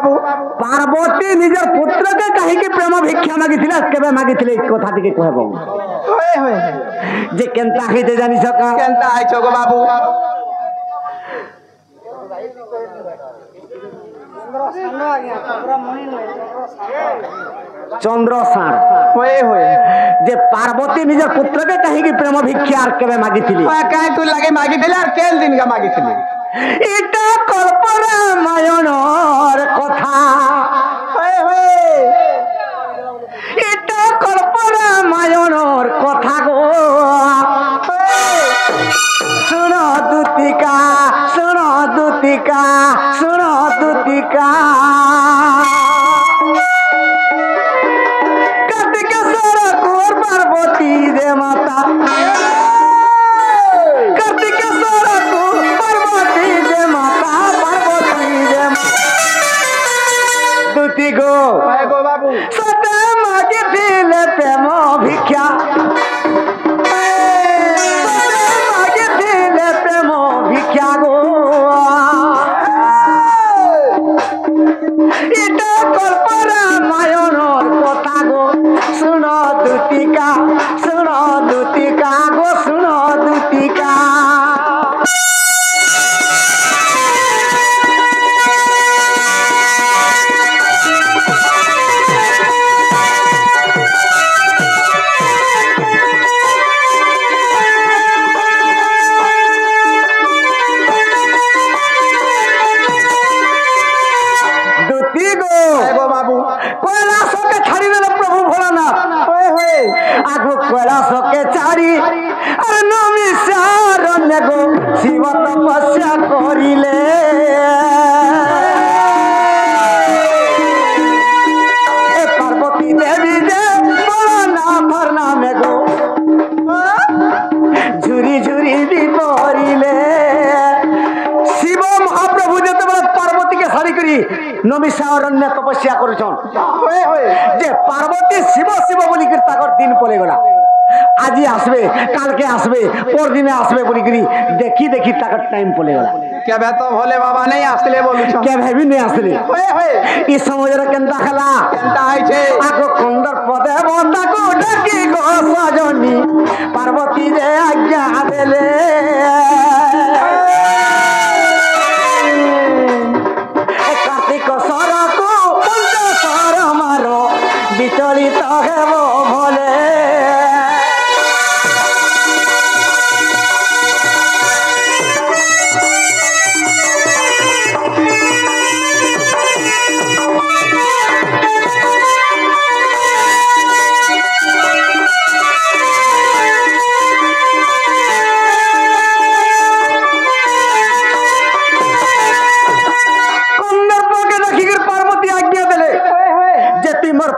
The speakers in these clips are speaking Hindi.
पार्वती निजर पुत्र के कहीं प्रेम भिक्षा मागी केवे मागी कथा टी कहब जे केनता हेते जानी सका केनता आइछ गो बाबू चंद्रसार जे पार्वती निजर पुत्र के कहीं प्रेम भिक्षा केवे मागी कहीं तू लगे मागी केल दिन का मागी इटा कल्पना मायनर कथा इटा कल्पना मायनर कथा गो सुन दूतिका सुन दूतिका सुन दूतिका कार्तिकेश्वर कुंवर पार्वती दे माता गो बाबू सते मागी दिले प्रेम भिक्षा मागी दिले प्रेम भिक्षा गो इटा कल्पना मायनर कथा गो सुन दूतिका गो सुन दूतिका कैलाश के चारी नमिषारण्य गो शिव तपस्या करिले पार्वती देवी जे नाथर नामे गो झुरी झुरी भी परिले शिव महाप्रभु जते पार्वती के साड़ी करी नमिषारण्य तपस्या करुछन जे पार्वती शिव शिव बोली दिन पड़े गला आज आसबे काल के आसबे पर दिन आसबे बोली देखी देखी तक टाइम पड़े गला क्या तो भोले बाबा नहीं आसले बोलु छ क्या भी नहीं आसले इस समय रे केनता खला केनता आइ छे आको कंदर पदे बंदा को डकी गो सजनी पार्वती रे आज्ञा देले कार्तिक सर को पंच सर मारो विचलित हेबो भोले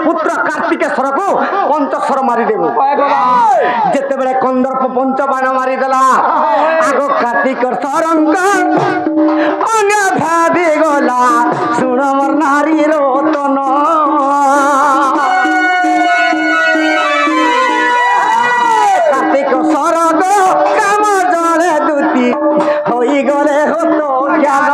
पुत्र कार्तिकेश्वर को पंचस्वर मारिदेव जिते बड़े कंदर्प पंच बाण मारिदेला आगो कार्तिकेश्वर अंगे भादी गला सुन मोर नारी रोतन कार्तिकेश्वर गो काम जले दूती होई गले होतो ज्ञान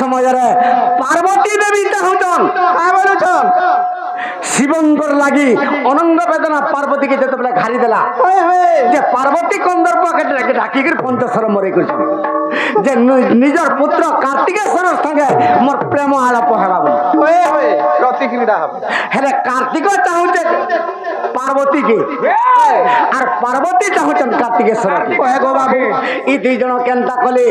समय पार्वती देवी चाहून शिवंकर लगी अनंग वेदना पार्वती के जो घारी देला जे पार्वती कंदर्प के डाकिक पंचस्वर मरे जे निजर पुत्र कार्तिकेश्वर संगे मोर प्रेम आलाप हेले कार्तिक चाहूचे पार्वती के और पार्वती चाहूचन कार्तिकेश्वर गो बाबू ई दुई जन केनता कले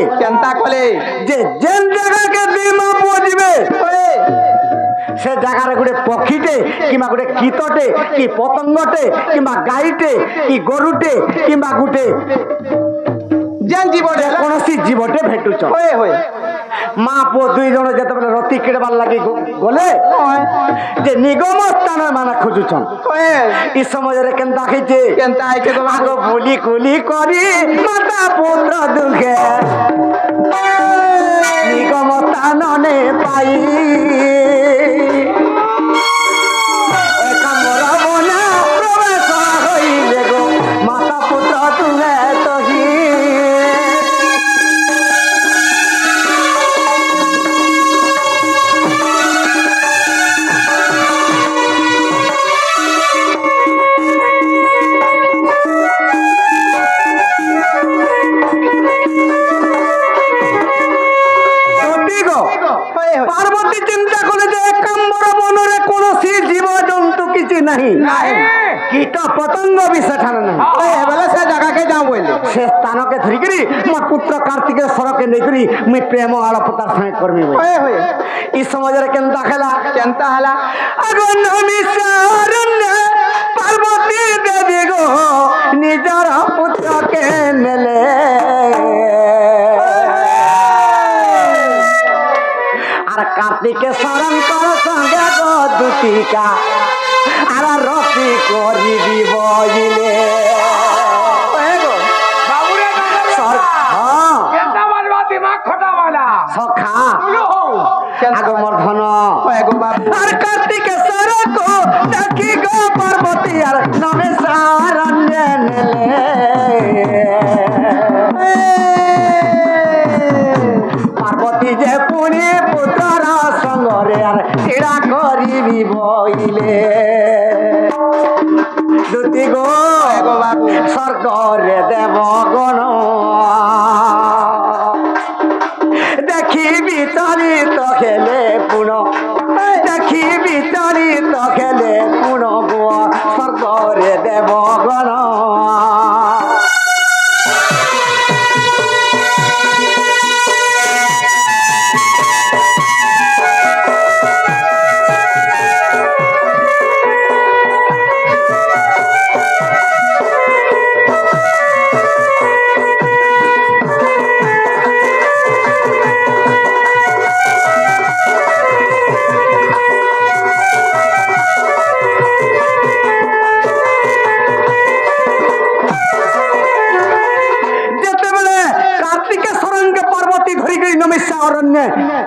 जे जेन जगह के दीमा पहुंचबे से जगह रे गुडे पक्षीटे किमा गुडे कीटटे कि पतंगटे किमा गाईटे कि गरुटे किमा गुटे जेन जीवटे कोनोसी जीवटे भेटुछ মা পুଅ দুই জଣ যেତେବେଳେ রতি কিড়বার লাগি গলে যে নিগম স্থান মানে খুঁজুছন ই সমাজরে কেনতা খাইছে কেনতা আইছে গো আগ বাবু বুলি কুলি করি মাতা পুত্র দুঃখে নিগম স্থাননে পাই একামরা বনা প্রবেশ হইলে গো মাতা পুত্র তুলে তহি পার্বতী চিন্তা করে যে একাম্বর বনরে কৌশি জীব জন্তু কিছু নাই কীট পতঙ্গ বি সেখানে নাই এবেলে সে জায়গাকে যাও বলে সে স্থানকে ধরিকি মোর পুত্র কার্তিকেশ্বরকে নেইকি মুই প্রেম আলাপ তার সঙ্গে করমি বলে ই সমাজরে কেনতা খেলা কেনতা হলা আগুন নিশারণ্য পার্বতী দেবী গো নিজর পুত্রকে নেলে আর কার্তিকেশ্বরঙ্কর সঙ্গে গো দুটিকা আর রতি করিবি বইলে সখা আগমর ধন আর কার্তিকেশ্বর কো দেখি গো পার্বতী আর নমে সারণ্য নেলে পার্বতী যে পুনি পুত্র সঙ্গরে আর ক্রীড়া করিবি বইলে দুতি গো বাবু স্বর্গরে দেবগণ দেখি বিচলিত খেলে পুণ দেখি বিচলিত খেলে পুণ গো স্বর্গরে দেবগণ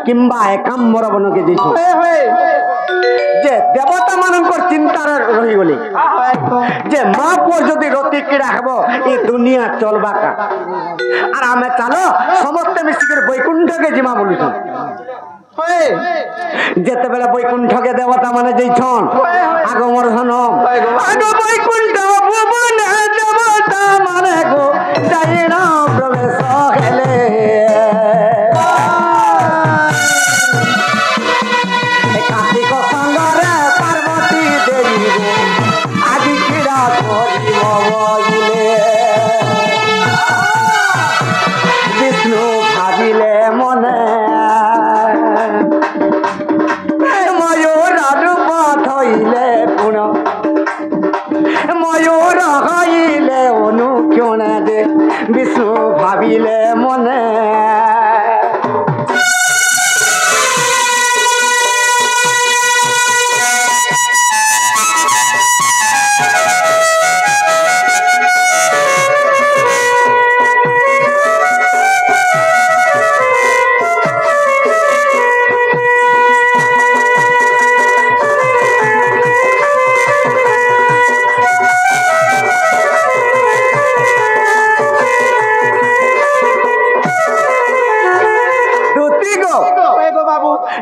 কিংবা একাম্বর বনকে যাইছো যে দেবতা মানকর চিন্তার রহিগলি যে মা পুଅ যদি রতি কিড়া হব এই দুনিয়া চলবা কা আর আমি চালো সমস্তে মিশিকি বৈকুণ্ঠকে জিমা বলুছন যেতেবেলে বৈকুণ্ঠকে দেবতা মানে যাইছন আগমর ধন আগ বৈকুণ্ঠ ভুবন দেবতা মানে গো যাই না প্রবেশ হেলে কার্তিক সঙ্গরে পার্বতী দেবী আদি ক্রীড়া করিব বইলে বিষ্ণু ভাবিলে মনে ময়ূর রূপ ধইলে পুণ ময়ূর হইলে অনুক্ষণে দে বিষ্ণু ভাবিলে মনে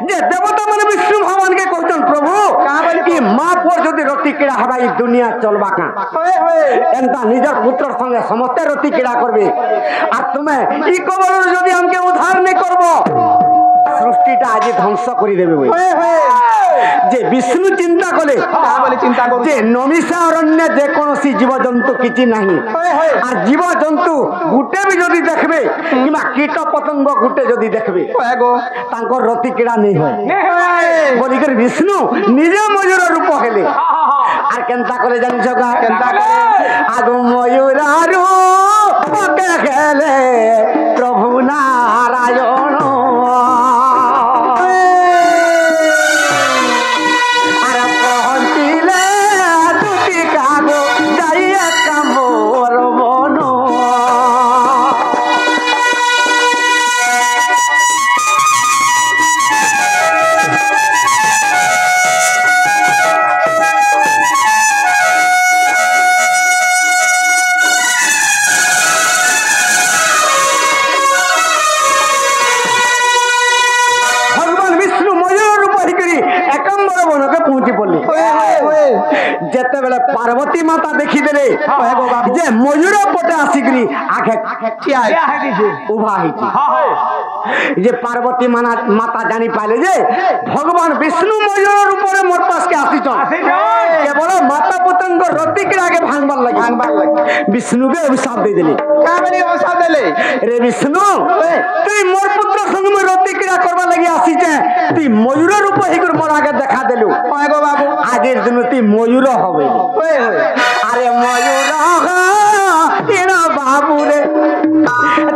যে দেবতা মানে বিষ্ণু ভগবানকে কইছেন প্রভু কি মা পুଅ যদি রতি কিড়া হবা এই দুনিয়া চলবা কা এনতা নিজের পুত্রর সঙ্গে সমস্ত রতি কিড়া করবে আর তুমি ই কবল যদি আমকে উদ্ধার নে করব সৃষ্টিটা আজ ধ্বংস করে দেবে বই যে বিষ্ণু চিন্তা কলে যে নমিষা অরণ্যে যে কোনসি জীবজন্তু কিছু নাহি আর জীবজন্তু গুটে বি যদি দেখবে কিংবা কীট পতঙ্গ গুটে যদি দেখবে তাঙ্কর রতি কিড়া নেই হয় বলিকর বিষ্ণু নিজে ময়ূর রূপ হেলে আর কেনতা করে জানিছ গা আগ ময়ূর রূপ খেলে প্রভু নারায়ণ দিগম্বর বনকে পৌঁছি পড়লি যেতে বেলে পার্বতী মাতা দেখি দেলে যে ময়ূর পটে আসিকি আগে উভা হয়েছি যে পার্বতী মাতা জানি পাইলে যে ভগবান বিষ্ণু ময়ূরের উপরে মোর পাশকে আসিছন কেবল মাতা পতঙ্গ রতিকে আগে ভাঙবার লাগে বিষ্ণুকে অভিশাপ দিয়ে দিলি রে বিষ্ণু তুই মোর পুত্র সঙ্গে রতি ক্রিয়া করবার লাগি আসিছে তুই ময়ূরের রূপ হিকুর মোর আগে দেখা দেলু বাবু আগের দিন তুই ময়ূর হবে আরে ময়ূর বাবু রে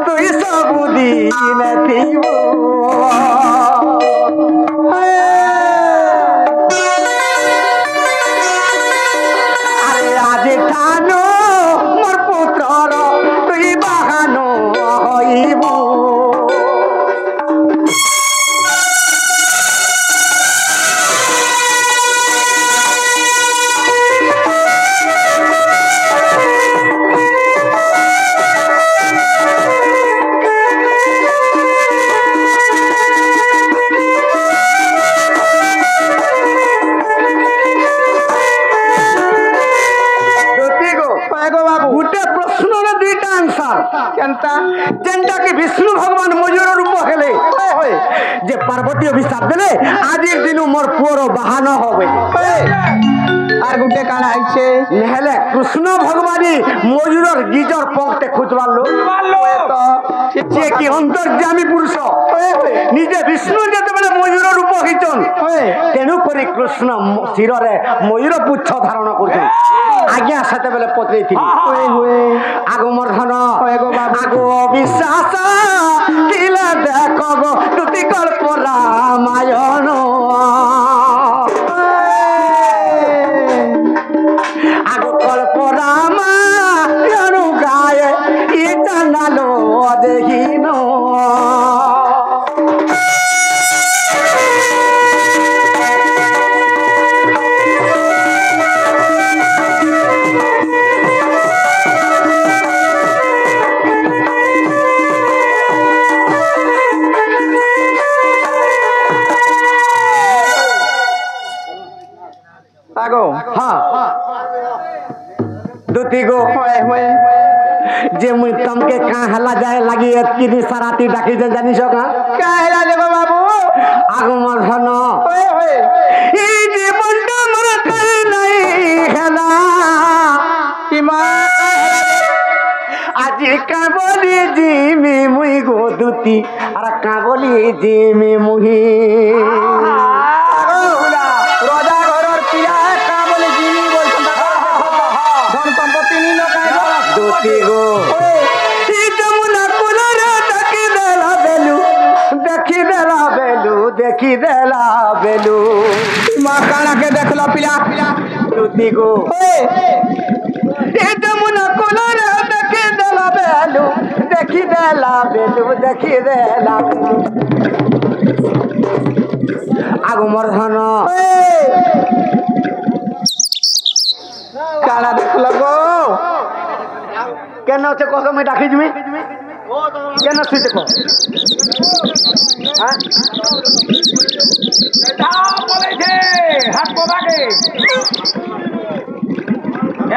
তুই সবুদিন দিব আরে আজ ঠানো মোর পুত্রর তুই বাহানো হইব विष्णु भगवान मयूर रूप हेले जे पार्वती अभिशाप देले आजिर दिन मोर पुअर बाहन होबे আর গুটে কানা আইছে নেহলে কৃষ্ণ ভগবানী ময়ূরের গিজর পংতে খুঁজবালো তো সে কি অন্তর্যামী পুরুষ নিজে বিষ্ণু যেতেবেলে ময়ূরের রূপ হইছন তেণু করে কৃষ্ণ শিররে ময়ূর পুচ্ছ ধারণ করছেন আজ্ঞা সেতেবেলে পত্রেইଥିଲି আগো মোর ধন আগো বিশ্বাস কিলা দেখো গো তুতি কল্প রামায়ণ আগো কল্প রামায়ণ গায়ে ই জানালো দেখিন दुती गो जे मुई तमके का हला जाए लगी एतकी निसराती डाकी जे जानी सका का हला देबो बाबू आगो मोर धन ई जीवन तो मोर कर नहीं हला कि मा आज का बोली जी मी मुई गो दुती अरे का बोली जी मी मुही देखी देला बेलू माँ काना के देखला पिला दूती को जमुना कोलर देखी देला बेलू देखी देला बेलू देखी देला आगो मोर धन काना देखला गो केन से कह मैं डाकी जमी केन सुई देखो हां बोले छे हाथ बोबाके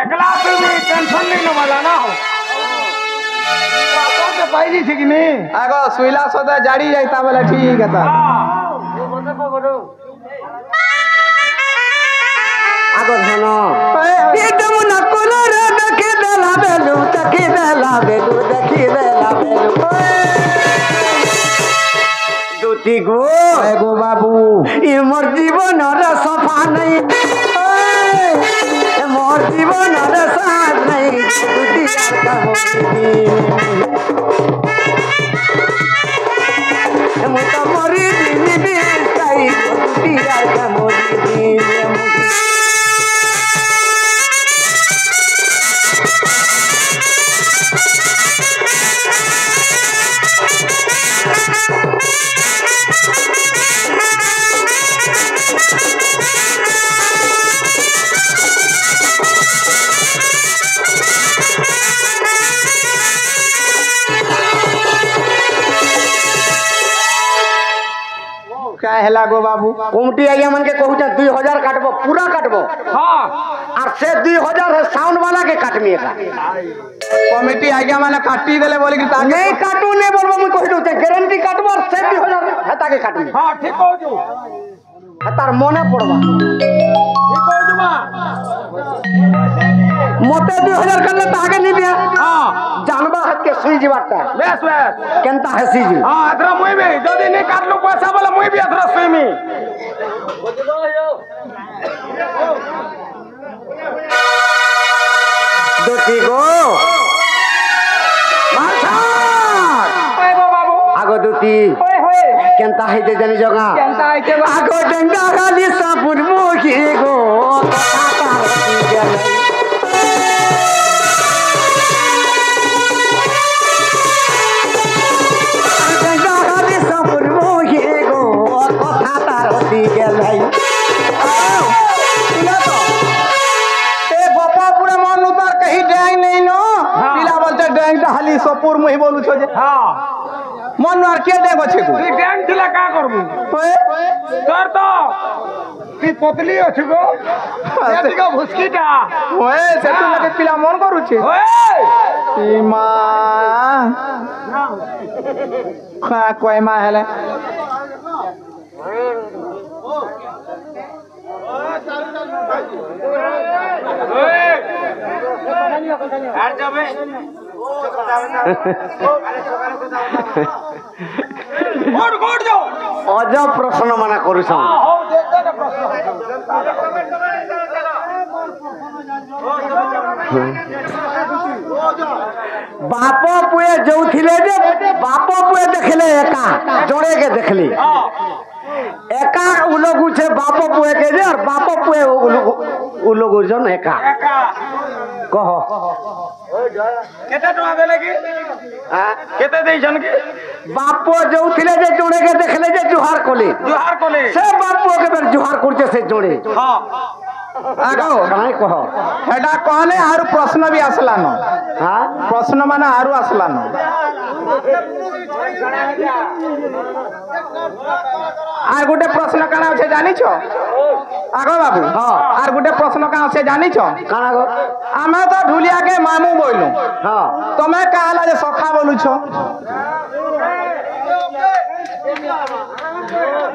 एकला তুমি টেনশন नहीं न वाला ना हो तो से पाइली छी कि नहीं आगो सुइला सदा जाड़ी जाइता बोले ठीक है ता आगो धन ये जमुना कोलर देखि देला बेलू देखि देला बेलू देखि देला बेलू दूती गो एगो बाबू ये मोर जीवन रे सफा नहीं मोर जीवन रे साथ नहीं दूती का मोती तो मोरी दिन बिताई दूती का मोरी दिन हेला गो बाबू कमिटी आइया मन के कहू 2000 काटबो पूरा काटबो हाँ और से 2000 है साउंड वाला के काटमी का कमिटी आज्ञा माने काटी देले बोले कि ताके नहीं काटू नहीं बोलबो मैं कहू ते गारंटी काटबो और से 2000 हता के काटमी हाँ ठीक हो जो हतार मने पड़बा ठीक हो जुमा मते 2000 करले त आगे नहीं दिया हाँ जानबा हाथ के सुई जीवाता बेस बेस केनता हसी जी हाँ अतरा मुई भी जदी नहीं काट लो पैसा वाला मुई भी अतरा सुई में दोती गो बाबू आगो दोती ओए होए केनता है जे जानी जगह केनता है के आगो डंडा गाली सापुर मुखी गो कथा की गेल डंडा गाली सापुर मुखी गो कथा तारती गेल भाई पिला तो ए बापा पूरा मन उतार कहीं डैंग नहीं नो पिला बोलते डैंग हाली सपुर मुही बोलू छो जे हां मन आर के डैंग अछि को ई डैंग थिला का करबू ओए कर तो ती पतली अछि गो एती का भुसकीटा ओए से तू लगे पिला मन करू छे ओए ई मां खा कोई मां हेले अजब प्रश्न मना करू बाप पुए जो थिले जे बाप पुए देखले एका जोड़े के देखली एका उ लोग छे बाप पुए के जे और बाप पुए उ लोग जन एका कहो केते टका देले की हां केते देई जन के बाप जो थिले जे जोड़े के देखले जे जुहार कोले से बाप के बेर जुहार करते से जोड़े हां आगो काहे कहो हेडा कहले आरु प्रश्न भी आसला न हां प्रश्न माने आरु आसला न आर गोटे प्रश्न काना होछे जानि छो आगो बाबू हां आर गोटे प्रश्न का होछे जानि छो काना गो आमे तो ढुलिया के मामू बोलू हां तमे कहला जे सखा बोलू छो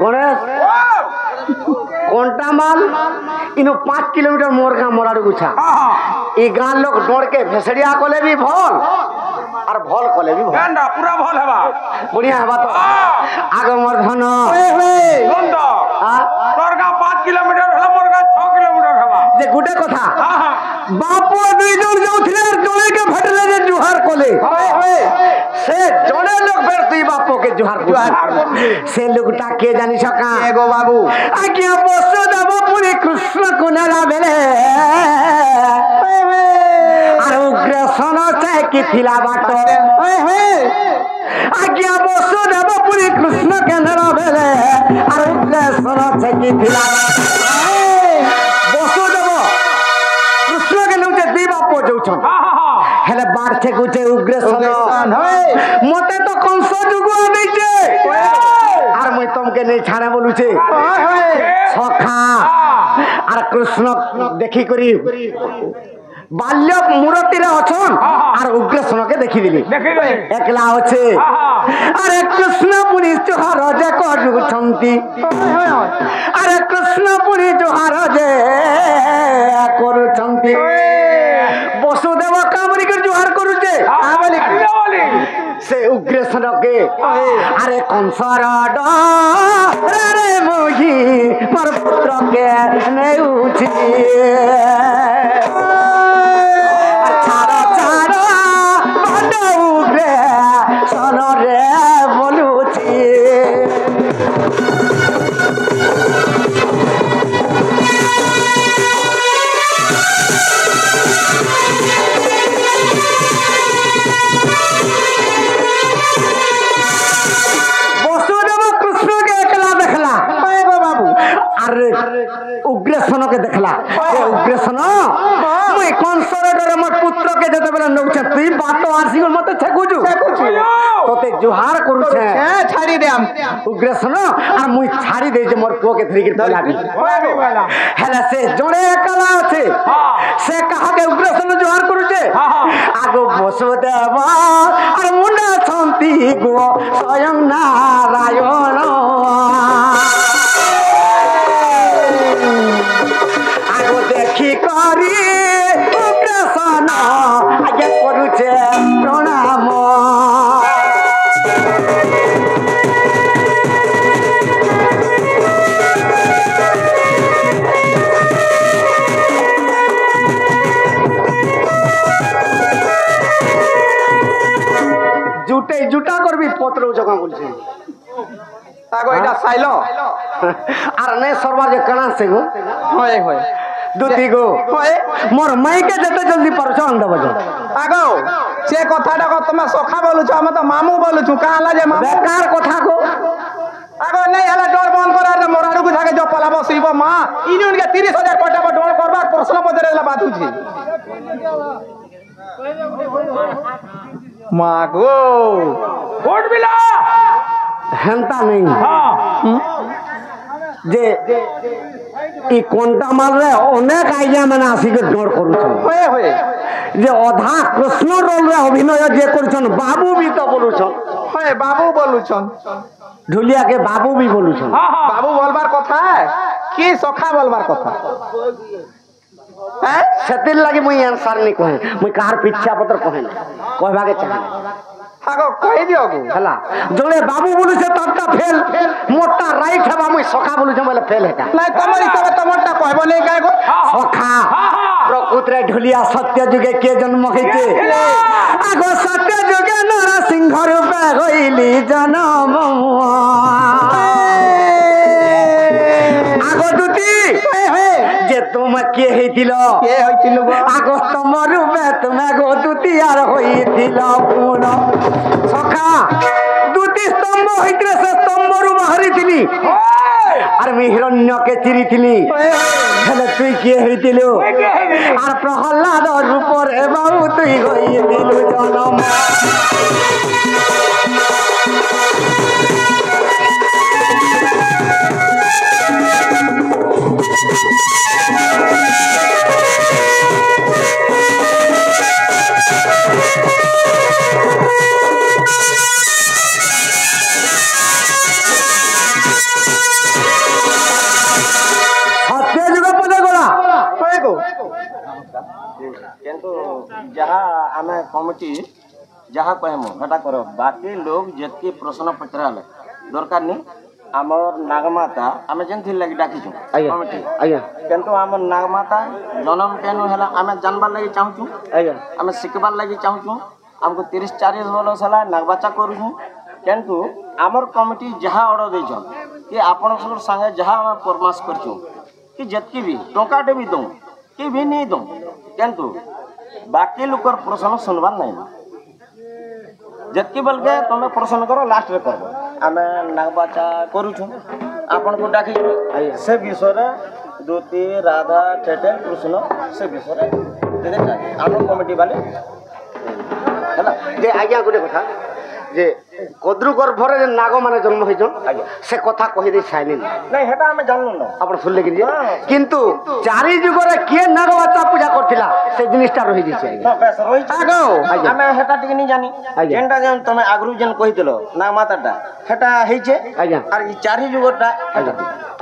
गणेश कोंटा माल इनो 5 किलोमीटर मोर का मोराडू गुछा ई गान लोग डोड़ के भेसड़िया कोले भी भल और भल कोले भी भल गांडा पूरा भल हेबा बढ़िया हेबा तो आगे मोर धन ओए गंडा हां तोरगा 5 किलोमीटर हला मोरगा 6 किलोमीटर हेबा जे गुटे कथा हां हां बापो दुई जन जाउथिले जोड़े के भेटले जे जुहार कोले ओए से जोड़े लोग फेर तुई बापो के जुहार से लोगटा के जानि सका एगो बाबू आज्ञा बसो देव पुरी कृष्ण कुनारा बेले और उग्रसन चाहे कि थिला बाट आज्ञा बसो देव पुरी कृष्ण के नरा बेले और उग्रसन चाहे कि थिला बसो देव कृष्ण के नौचे दी बापो जाउछन हेले बार छे गुचे उग्रसन मते तो कंस जुगुआ दैछे और मैं तुमके नहीं छाने बोलू छे सखा और कृष्ण देखी करी बाल्य मूर्ति रे अछन और उग्रसन के देखी दिली एकला होछे अरे कृष्ण पुरी जोहार जे करूछंती अरे कृष्ण पुरी जोहार जे करूछंती वसुदेव कामरी के जोहार करूछे से उग्रसन के अरे कंसर रे मोही पर पुत्र के नेउछि छाड़ा छाड़ा बड़ उग्रसन रे बोलुछि उग्रेसन के देखला उग्रेसन मुई कंसर डरे मोर पुत्र के जते बेला नौछे तुई बात आसी मते छकुजु तोते जुहार करू छे छाड़ी दे हम उग्रेसन आ मुई छाड़ी दे जे मोर पुओ के धरी के लागी हेला से जोड़े कला আছে से कहा के उग्रेसन जुहार करू छे आगो बसो देवा আর मुंडा छंती गो स्वयं नारायण आगो देखी करी उग्रसन आगे करूचे प्रणाम जुटे जुटा करबी पत्र जगह बोलছে তাগো এটা সাইলো আর নে সরবার যে কানা সে গো হয় হয় দুতি গো হয় মোর মাইকে যেতে জলদি পারছ আন্দ বাজো তাগো সে কথাটা তুমি সখা বলুছ আমি তো মামু বলুছ কালা যে মামু বেকার কথা গো আগো নাই হলা ডর বন্ধ করার মোর আড়ুকু থাকে যে পলা বসিব মা ইনুনকে 30,000 কোটা ডর করবার প্রশ্ন পত্রে এলা বাতুছি মা গো ভোট বিলা হেনতা নেই হ্যাঁ যে ই কোনটা মারলে অনেক আইডিয়া মানে আসিকে ডর করুছ হয়ে হয়ে যে অধা কৃষ্ণ রোল অভিনয় যে করছন বাবু বি তো বলুছ হয়ে বাবু বলুছন ঢুলিয়াকে বাবু বি বলুছ বাবু বলবার কথা কি সখা বলবার কথা হ্যাঁ সেতির লাগি মুই আনসার নি কহে মুই কার পিচ্ছা পত্র কহে না কহবাকে চাহে আগো কই দিও গো হেলা জলে বাবু বলুছে ততটা ফেল মোটা রাইট হেবা মুই সখা বলুছে বলে ফেল হেটা নাই তোমার হিসাবে তোমারটা কইব নাই কাই গো সখা প্রকৃতরে ঢুলিয়া সত্য যুগে কে জন্ম হইছে আগো সত্য যুগে নরসিংহ রূপে হইলি জন্ম আগো দুতি যে তোমা কে হইছিল কে হইছিল গো আগো তোমার রূপে তুমি গো দুতি আর হইছিল পুন সখা দুতি স্তম্ভ হইতরে সে স্তম্ভ রূপ হারিছিলি আর আমি হিরণ্যকে চিরিছিলি হেলে তুই কে হইছিল আর প্রহ্লাদ রূপরে বাবু তুই হইছিল জনম কিন্তু যাহা আমি কমিটি যাহা কহমু সেটা কর বাকি লোক যেতকি প্রশ্ন পচরালে দরকার নি আমার নাগমাতা আমি যেন লাগি ডাকিছু কমিটি আজ্ঞা কিন্তু আমার নাগমাতা জন্ম কেন হেলা আমি জানবার লাগি চাহুছু আজ্ঞা আমি শিখবার লাগি চাহুছু আমাকে 30-40 বরস হেলা নাগবাচা করুছু কিন্তু আমার কমিটি যাহা অর্ডর ଦେଇଛନ୍ କି ଆପଣଙ୍କର ସାଙ୍ଗେ ଯାହା ଆମେ ପରାମର୍ଶ କରିଛୁ କି ଯେତିକି ବି ଟଙ୍କାଟେ ବି ଦଉଁ କି ବି ନେଇ ଦଉଁ କିନ୍ତୁ ବାକି ଲୋକର ପ୍ରଶ୍ନ ଶୁଣବାର ନାହିଁ ଯେତିକି ବେଳକେ ତମେ ପ୍ରଶ୍ନ କର ଲାଷ୍ଟରେ କରବ ଆମେ ନାଗବାଚା କରୁଛୁ ଆପଣଙ୍କୁ ଡାକିଛୁ ସେ ବିଷୟରେ ଦୁତି ରାଧା ଠେଠେ କୃଷ୍ଣ ସେ ବିଷୟରେ ଆମ କମିଟି ବାଲେ ହେଲା ଯେ ଆଜ୍ଞା ଗୋଟେ କଥା যে কদ্রু গর্ভরে নাগ মানে জন্ম হয়েছন সে কথা কহি দেই ছাইনি নাই হেটা আমি জানলু না আপন শুনলে কি কিন্তু চারি যুগরে কে নাগ বাচ্চা পূজা করতিলা সে জিনিসটা রহি দিছে বেশ রহিছে আগো আমি হেটা টিকে নি জানি যেনটা যেন তুমি আগরু যেন কহিদিল না মাতাটা হেটা হইছে আজ্ঞা আর এই চারি যুগটা আজ্ঞা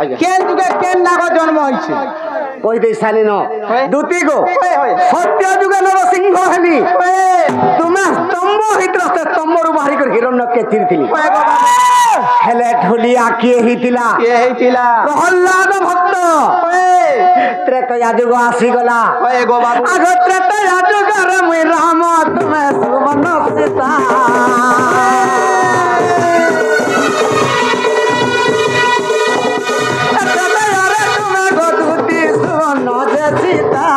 আজ্ঞা কেন যুগে কেন নাগ জন্ম হইছে কই দেই ছাইনি ন দুতি গো সত্য যুগে নরসিংহ হেলি তুমি স্তম্ভ হইতরা সে স্তম্ভরু বাহির করে হিরণ্যকে চিরতিলি হেলে ঢুলিয়া কে হইতিলা প্রহ্লাদ ভক্ত ত্রেতয়া যুগ আসি গলা আগ ত্রেতয়া যুগরে মুই রাম তুমি সুবর্ণ সীতা ত্রেতয়ারে তুমি গদুতি সুবর্ণ যে সীতা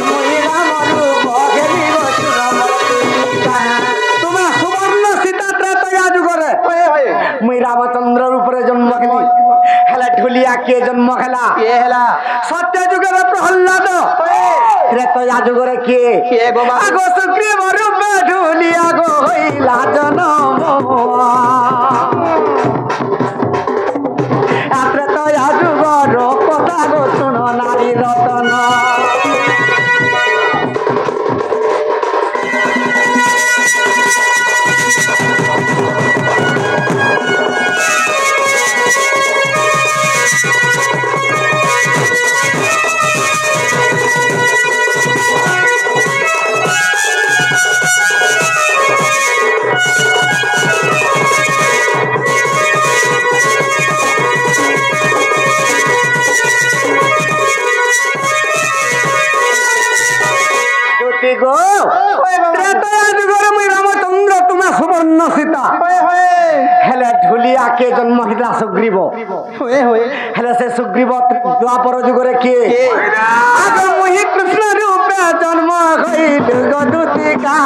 মুই রাম রূপ ঘেরি তুমি সুবর্ণ সীতা ত্রেতয়া যুগরে মুই রামচন্দ্র রূপরে জন্ম গেলি হেলে ढुलिया के जन्म हेला के हेला सत्य जुगरे प्रहल्लाद त्रेतया जुगरे के गो बाबू आगो सुग्रीव रूपे ढुलिया गो हइला जन्म त्रेतया जुगर कथा गो सुन नारी रतन गो रामचंद्र तुम्हें सुवर्ण सीता हेले ढुलिया के जन्म हिला सुग्रीव हेले से सुग्रीव द्वापर जुगरे किए आगे मुहि कृष्ण रूपे जन्म हईल गदुतिका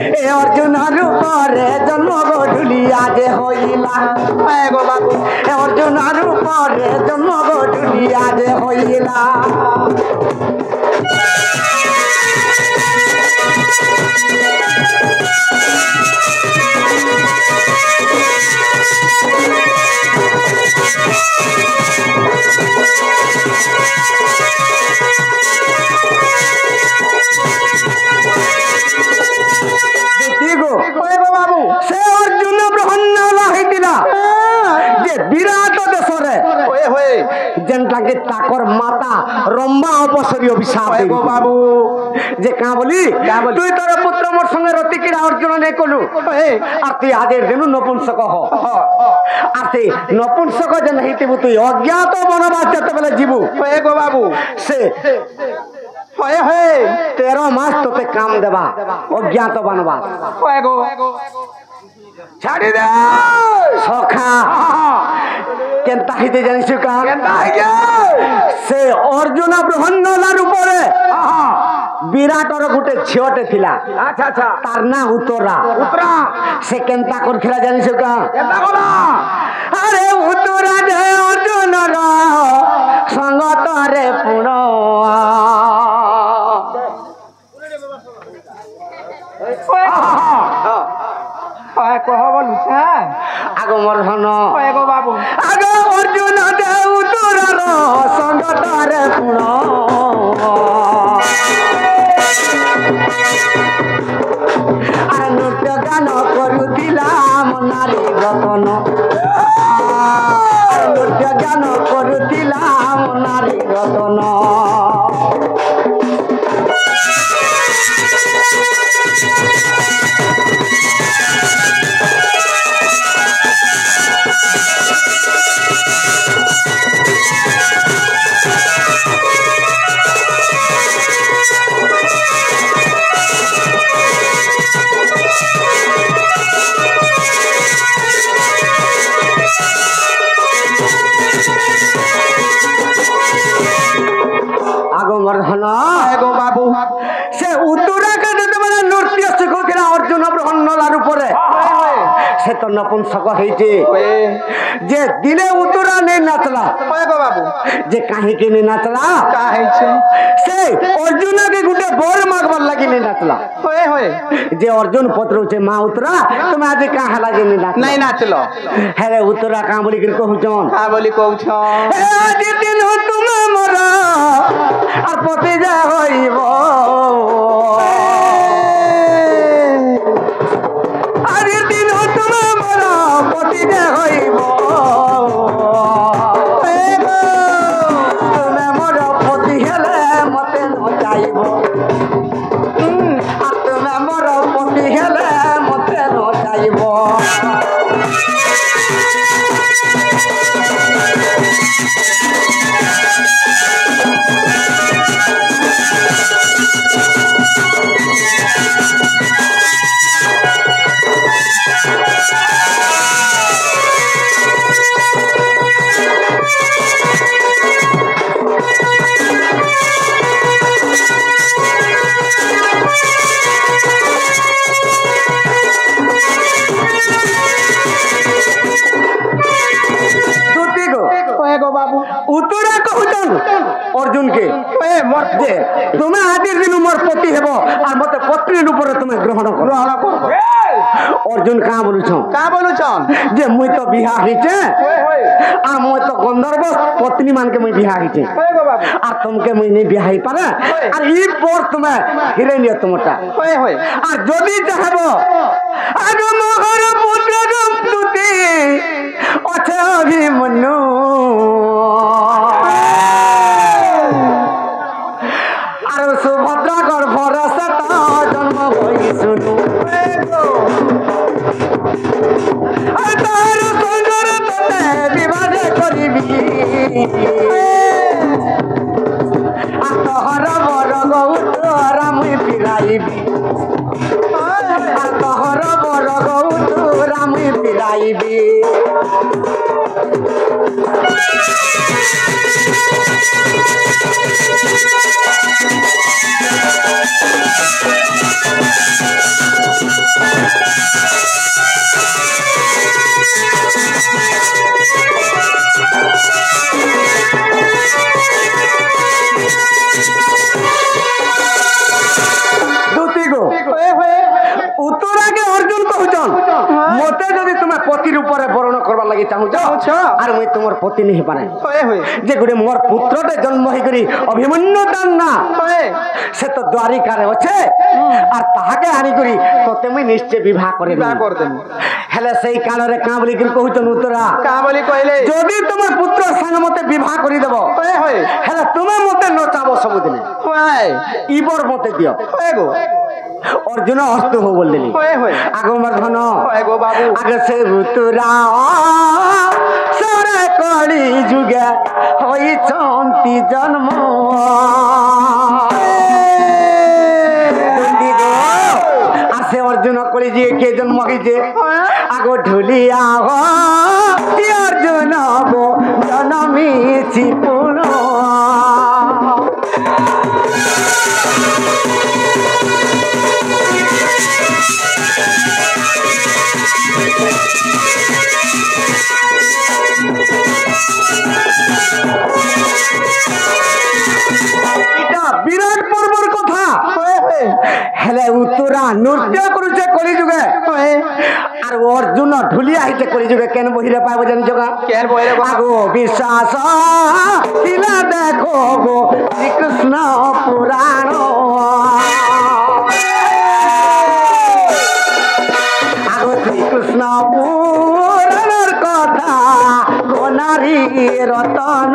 ए अर्जुन रूपरे जन्म गो ढुलिया जे होइला गो बाबू ए अर्जुन रूपरे जन्म गो ढुलिया जे होइला बाबू से अर्जुन ब्रह्मण्य हईला जे विराट देशरे जेनटा के ताकर माता रंबा अपसरी अभिशाप गो बाबू जे का बोली तुई तोर पुत्र मोर संगे रति किरा अर्जुन ने कलु आ तु आदेर देनु नपुंसक हो आ ते नपुंसक जे नहीं तिबु तु अज्ञात बनवास जते बेले जीवु गो बाबू से 13 मास तोते काम देवा अज्ञात बनवास छाड़ी दे सखा केनता हिते जानिसु का से अर्जुन ब्रह्मण्य रूपरे विराटर गुटे झियोटे थिला अच्छा अच्छा तार ना उतरा से केनता करथिला जानिसु का अरे उतरा दे अर्जुन रा संगत रे पुण कह बोलू आगो मोर धन गो बाबू आगो अर्जुन देव तोर संगत रे पुण आरे नृत्य गान करुथिला नारी रतन नृत्य गान करुथिला नारी रतन गो बाबू से उत्तरा के देते माने नृत्य शिखुथिला अर्जुन ब्रह्मण्य रूपरे से तो नपुंसक हेजे जे दिने उत्तरा नहीं नाचला गो बाबू जे काहे के नहीं नाचला काहे से अर्जुन के गुटे बोर मागबर लागि नहीं नाचला जे अर्जुन पत्र से मां उत्तरा तुम आज काहे लागि नहीं नाचलो हेरे उत्तरा का बोली के कहउछन का बोली कहउछन ए आज दिन तुम मोरा আর পথে যা হইব আরে দিন তুমি মোর পথে যা হইব তুমি মোর পথে হেলে মতে নচাইব আর তুমি মোর পথে হেলে মতে নচাইব কে এ মোর যে তুমি আদির দিন মোর পতি হেব আর মতে পত্নীর উপরে তুমি গ্রহণ করো গ্রহণ করব অর্জুন কাঁ বলুছ কা বলুছন যে মুই তো বিহা হইছে ওই ওই আর মুই তো গন্ধর্ব পত্নী মানকে মুই বিহা হইছে ওই গো বাবু আর তোমাকে মুই নেই বিহা হই পারে আর ই পর তুমি হিরে নিও তোমারটা ওই ওই আর যদি চাহব আগ মহর পুত্র তুতি অছে অভিমন্যু আর সুভদ্রা গর্ভর সত জন্ম হই শুনু তার সুন্দর তোতে বিবাদে করিবি আতহর বর গৌতরা মুই ফিরাইবি আতহর বর গৌতরা মুই ফিরাইবি উত্তরাকে অর্জুন কহুছন মতে যদি তুমি পতির উপরে বরণ করবার লাগি চাহুছ আর মুই তোমার পতি নেই পারে যে গুড়ে মোর পুত্রতে জন্ম হই করি অভিমন্যু তার না সে তো দ্বারিকারে আছে আর তাহাকে আনি করি তোতে মুই নিশ্চয় বিবাহ করে হেলে সেই কালরে কাঁ বলি করি কহুছন উত্তরা কা বলি কইলে যদি তোমার পুত্র সাঙ্গ মতে বিবাহ করি দেব হেলে তুমি মতে নচাব ସବୁদিনে ইবর মতে দিও গো অর্জুন অস্ত হো বললেনি আগমর ধন আগে সে ঋতুরা সরে কলি যুগে হইছন্তি জন্ম আসে অর্জুন কলি যে কে জন্ম হইছে আগ ঢুলিয়া অর্জুন জন্মিছি পুন বিরাট পর্বর কথা হেলে উত্তরা নৃত্য করুছে কলি যুগে আর অর্জুন ঢুলিয়া হইছে কলি যুগে কেন বহিরে পাইব জানিছ কেন বইরে আগো বিশ্বাস দিলা দেখো গো শ্রীকৃষ্ণ পুরাণ আগো শ্রীকৃষ্ণ পুরাণের কথা গোনারী রতন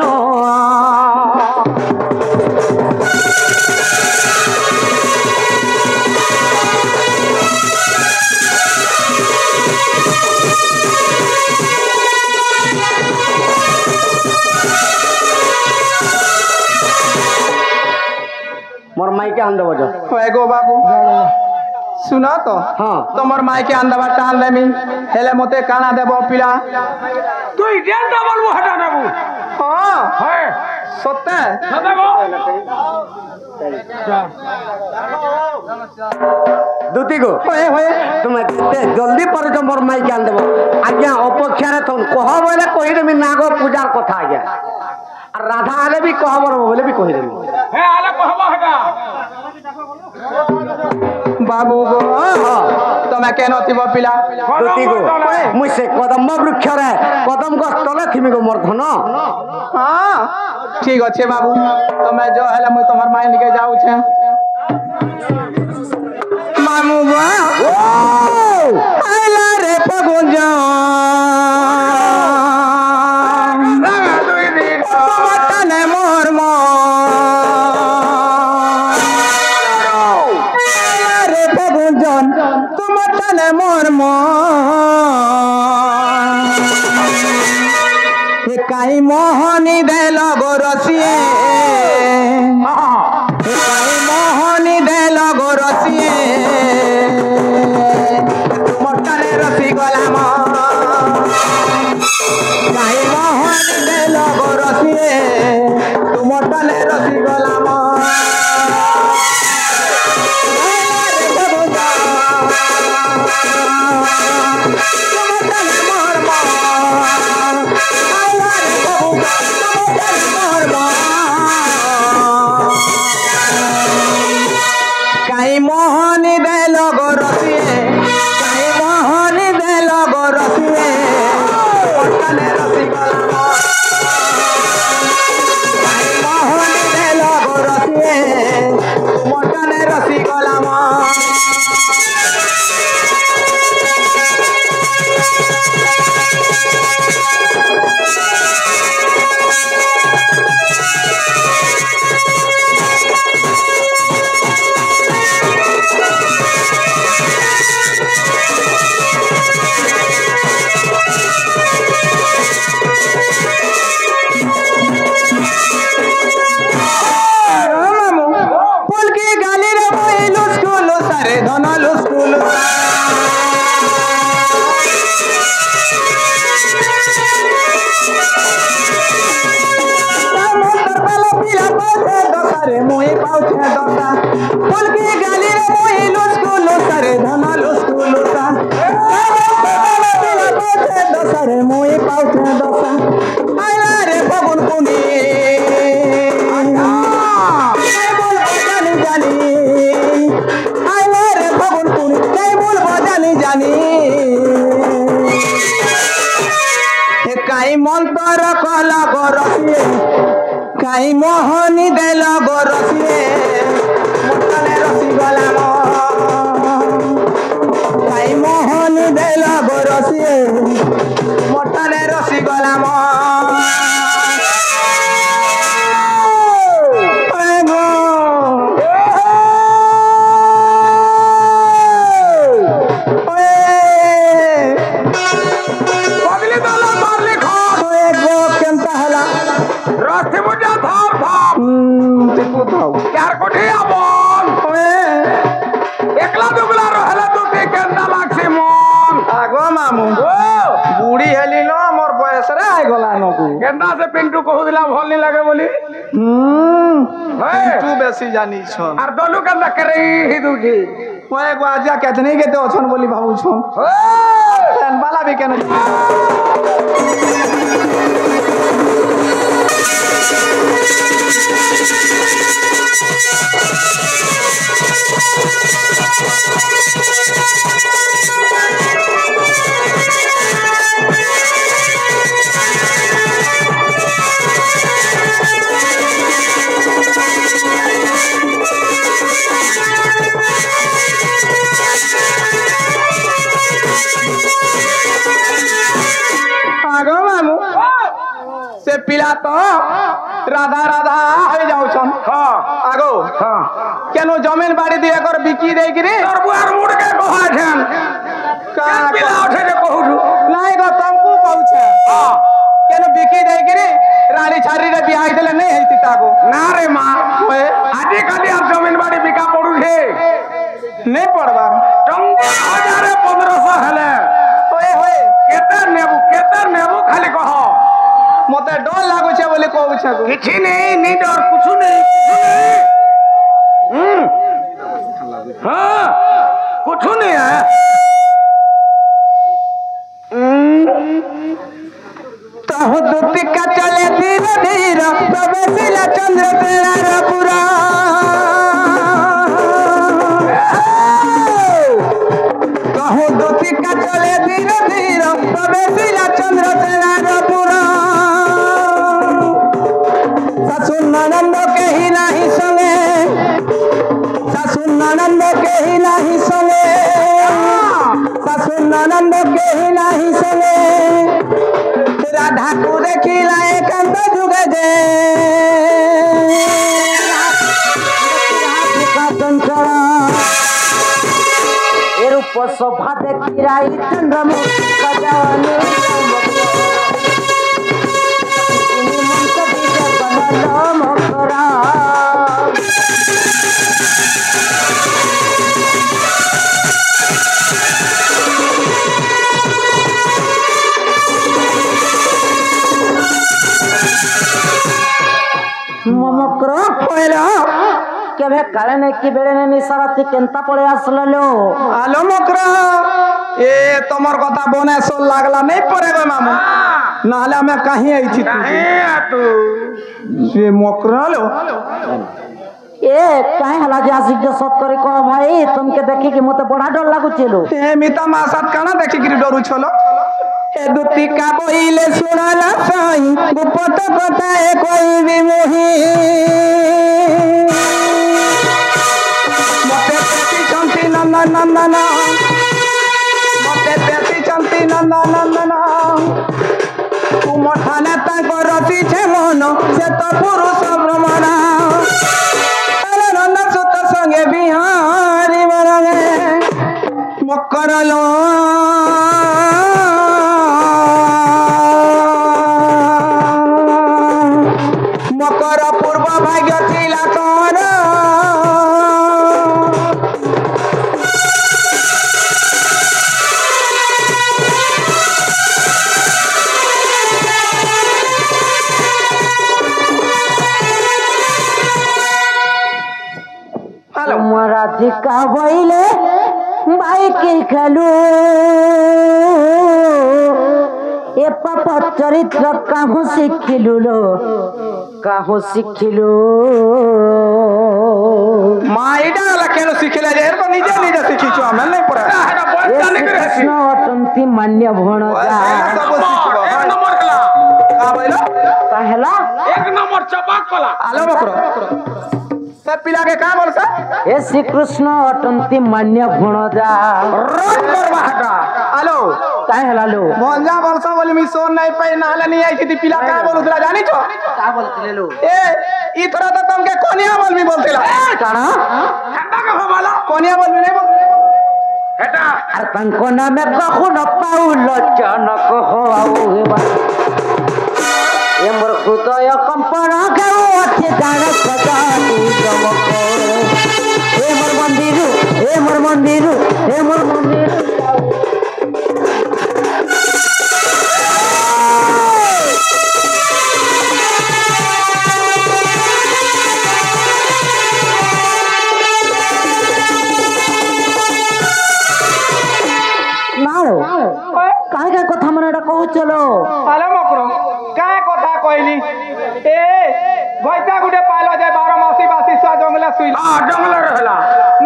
मोर माई के आंदो बजो गो बाबू सुना तो हाँ তোমার মাইকে আন্দাবা টান দেমি হেলে মতে কানা দেব পিলা তুই ডেন্টা বলবো হটা দেবো হ্যাঁ হ্যাঁ সত্যি দাদা গো দুতি গো তুমি জলদি পারছ মোর মাই কে আনদেব আজ্ঞা অপেক্ষারে তখন কহ বলে কহিদেমি নাগ পূজার কথা আজ্ঞা আর রাধা আলে বি কহব বলে বি কহিদেমি হ্যাঁ আলে কহব হটা বাবু গো তুমি কেন থিব পিলা দুতি গো মুই সে কদম বৃক্ষরে কদম গছ তলে থিমি গো মোর ধন হ্যাঁ ঠিক আছে বাবু তুমি যো হেলে মুই তোমার মাই নিকে যাউছে মামু গো আইলা রে পগুঞ্জ তোমার মোর মো রে পগুঞ্জন তোমার টানে মোর মো কাই মোহনী দেল গোরসিয়ে কাই মোহনী দেল গোরসিয়ে তোমার টানে রসি গলাম কাই মোহনী দেল গোরসিয়ে তোমার টানে রসি গলাম মন্তর কল গরসিয়ে কাই মোহনী দেল গরসিয়ে মতনে রসি গলাম কাই মোহনী দেল গরসিয়ে মতনে রসি গলাম चार कोठी आबन एकला दुगला रहला तो के केंदा लागसे मन आगो मामू बुढ़ी हेली नो मोर बयस रे आइ गला नो को केंदा से पिंटू कहू दिला भल नहीं लागे बोली तू बेसी जानी छन आर दोनों केंदा करे ही दूजी ओए गो आजा केतनी केते अछन बोली भाबू छन फैन वाला भी केन आगो मामू से पिला तो राधा राधा हो जाऊ छन आगो केनो जमीन बाड़ी दिए कर बिकी दे गिरी तोर बुआर मुड़ के कहा छन का पिला उठे जे कहू छु नाही गो तुमको कहू छे केनो बिकी दे गिरी रानी छारी रे बियाह देले नहीं हेती तागो ना रे मां ओए आदि काली अब जमीन बाड़ी बिका पड़ू छे नहीं पड़बा टंगा 1500 हेले ओए होए केते नेबू खाली कह मते डर लागो छे बोले कहू छे गो किछि नहीं डर कुछ नहीं हाँ कुछ नहीं है तह दुतिका चले धीरे धीरे तबे सिला चंद्र तेरा रपुरा कहू दुतिका चले धीरे धीरे तबे सिला चंद्र तेरा रपुरा सासु ननंद के ही नहीं संगे सासु ननंद के ही नहीं संगे सासु ननंद के ही नहीं संगे राधा को देखिला एकांत जुगे जे रूप शोभा देखिराई चंद्रमुख सजानी मन को बीजे बनलो मकरा ममक्रो पहिला केबे काले ने की बेले ने निसारा थी केंता पड़े आसललो आलो मकरा ए तमर कथा बने सो लागला नहीं पड़े गो मामू नाले हमें कहीं आई थी तू से मकरा लो ए काहे हला जे आसिक जो सत करी कह भाई तुमके देखि कि मते बड़ा डर लागु चलो ए मिता मासात काना देखि गिरी डरू छलो ए दुतिका बोइले सुनाला साई गुपत कथा ए कोई भी मोही मते पेटी चंती नंदन नंदन मते पेटी चंती नंदन नंदन तू मठाने ताको रति छे मन से तो पुरुष भ्रमण अरे नंद सुत संगे बिहारी बरगे मकरलो मकर पूर्व भाग्य थिला तोर राधिका बोइले भाई के खेलू ए पाप चरित्र काहू शिखिलु लो काहू शिखिलु माइडा लखेनो सिखिला जे तो निजे निजे सिखिछु हम नहीं पड़ा कृष्ण अटंती मान्य भण जा नंबर का बोलो कहला एक नंबर चपाक कला आलो बकरो सब पिला के का बोल सा हे श्री कृष्ण अटंती मान्य भणजा रट करवा हटा आलो कहला लो भंजा बोल सा बोली मी सोन नहीं पे नाला नहीं आई थी पिला का बोल उतरा जानी छो का बोलते लो ए ई थोड़ा तो तुमके कोनिया बोल मी बोलतेला काना हटा का हमाला कोनिया बोल मी नहीं बोल हटा अरे तंको ना में कहू न पाऊ लचनक हो आऊ हे बा ए मोर हृदय कंपन केउ अच्छे जान सदा तू चमक हे मोर मंदिर हे मोर मंदिर हे मोर मंदिर काय काय कथा मन कहू चलो आलो मकरो का কথা কইলি ए भैसा गुडे पालो जे 12 मासी बासी सा जंगला सुइल हां जंगल रहला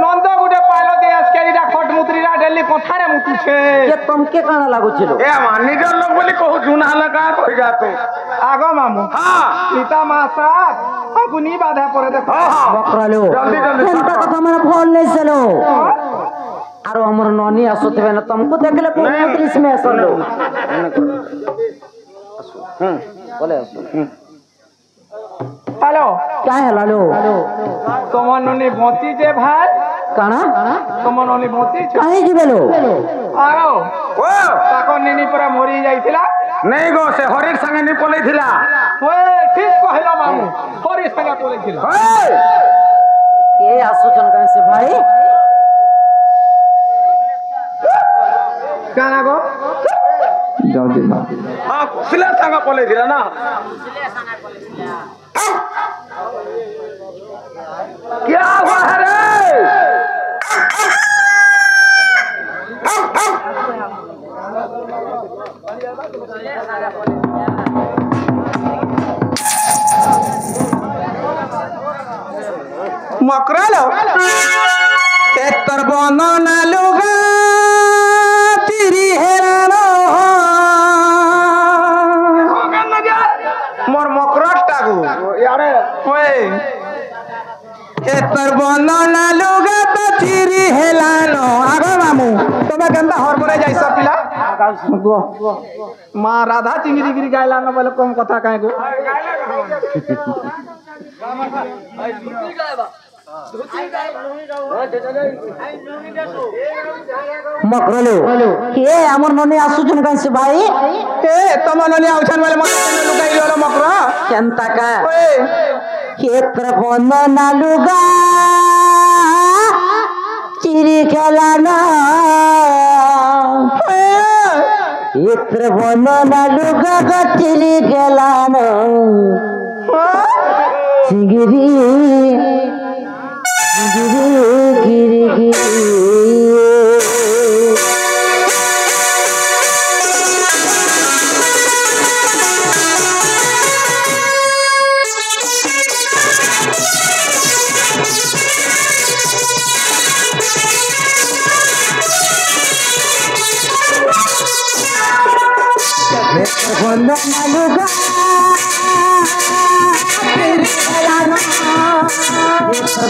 नंद गुडे पालो जे आजकेलीरा खटमुत्रीरा डेली कोठारे मुतुछे ये तुमके काना लागू चलो ए मानी जन लोग बोली कहू जुना लगा कहि जातो आगो मामू हां सीता मासा अगुनी बाधा परे देखो हां हां बकरालो जल्दी जल्दी एंता कथा मन फोन नहीं चलो आरो हमर ननी आसुतबे न तुमको देखले को दृश्य में असलो बोले असो हेलो काय हलालो তোমার ননি ভতি যে ভাই काना তোমার ননি ভতি काहे जिबेलो आओ ओ তাকর নিনি পুরা মরি যাইছিলা नहीं गो से हरिर संगे नि पलैथिला ওই ঠিক কহিল মামু হরি সঙ্গে পড়েছিল ओए ये आसुचन काहे से भाई কানা গো যাও দি हां सिला संगे पलैथिला ना क्या हुआ है रे मकरालो एतर बनन लुगा तिरी हेरानो मोर मकरट टागु यारे ओए एतर बनन लुगा तो तिरी हेलानो आगो मामू तबे केनता हरमोने जाइस पिला गो मां राधा चिंगरी गिरी गायला न बोले कम कथा काहे गो मकरलो के हमर ननी आसुचन काहे से भाई ए तमननी आउछन वाले मत लुगाई लो मकरा केंता का ओए क्षेत्र बंधन लुगा चिरी खेलाना क्षेत्र बंधन लुगा चिरी खेलाना सिंगिरी गिरी गिरी बंधन लुगा चिरी खेलाना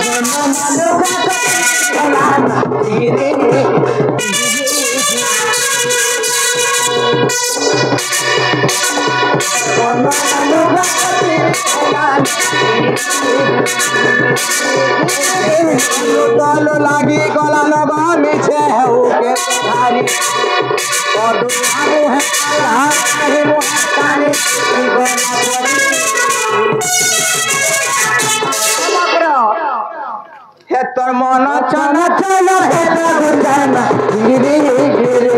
बंधन लुगा खेलाना तालो लागी गला लगा मिछे है ओके धारी और दुआरो है है वो ताने हे तोर मन चल चल हे गुजाना गिरी गिरी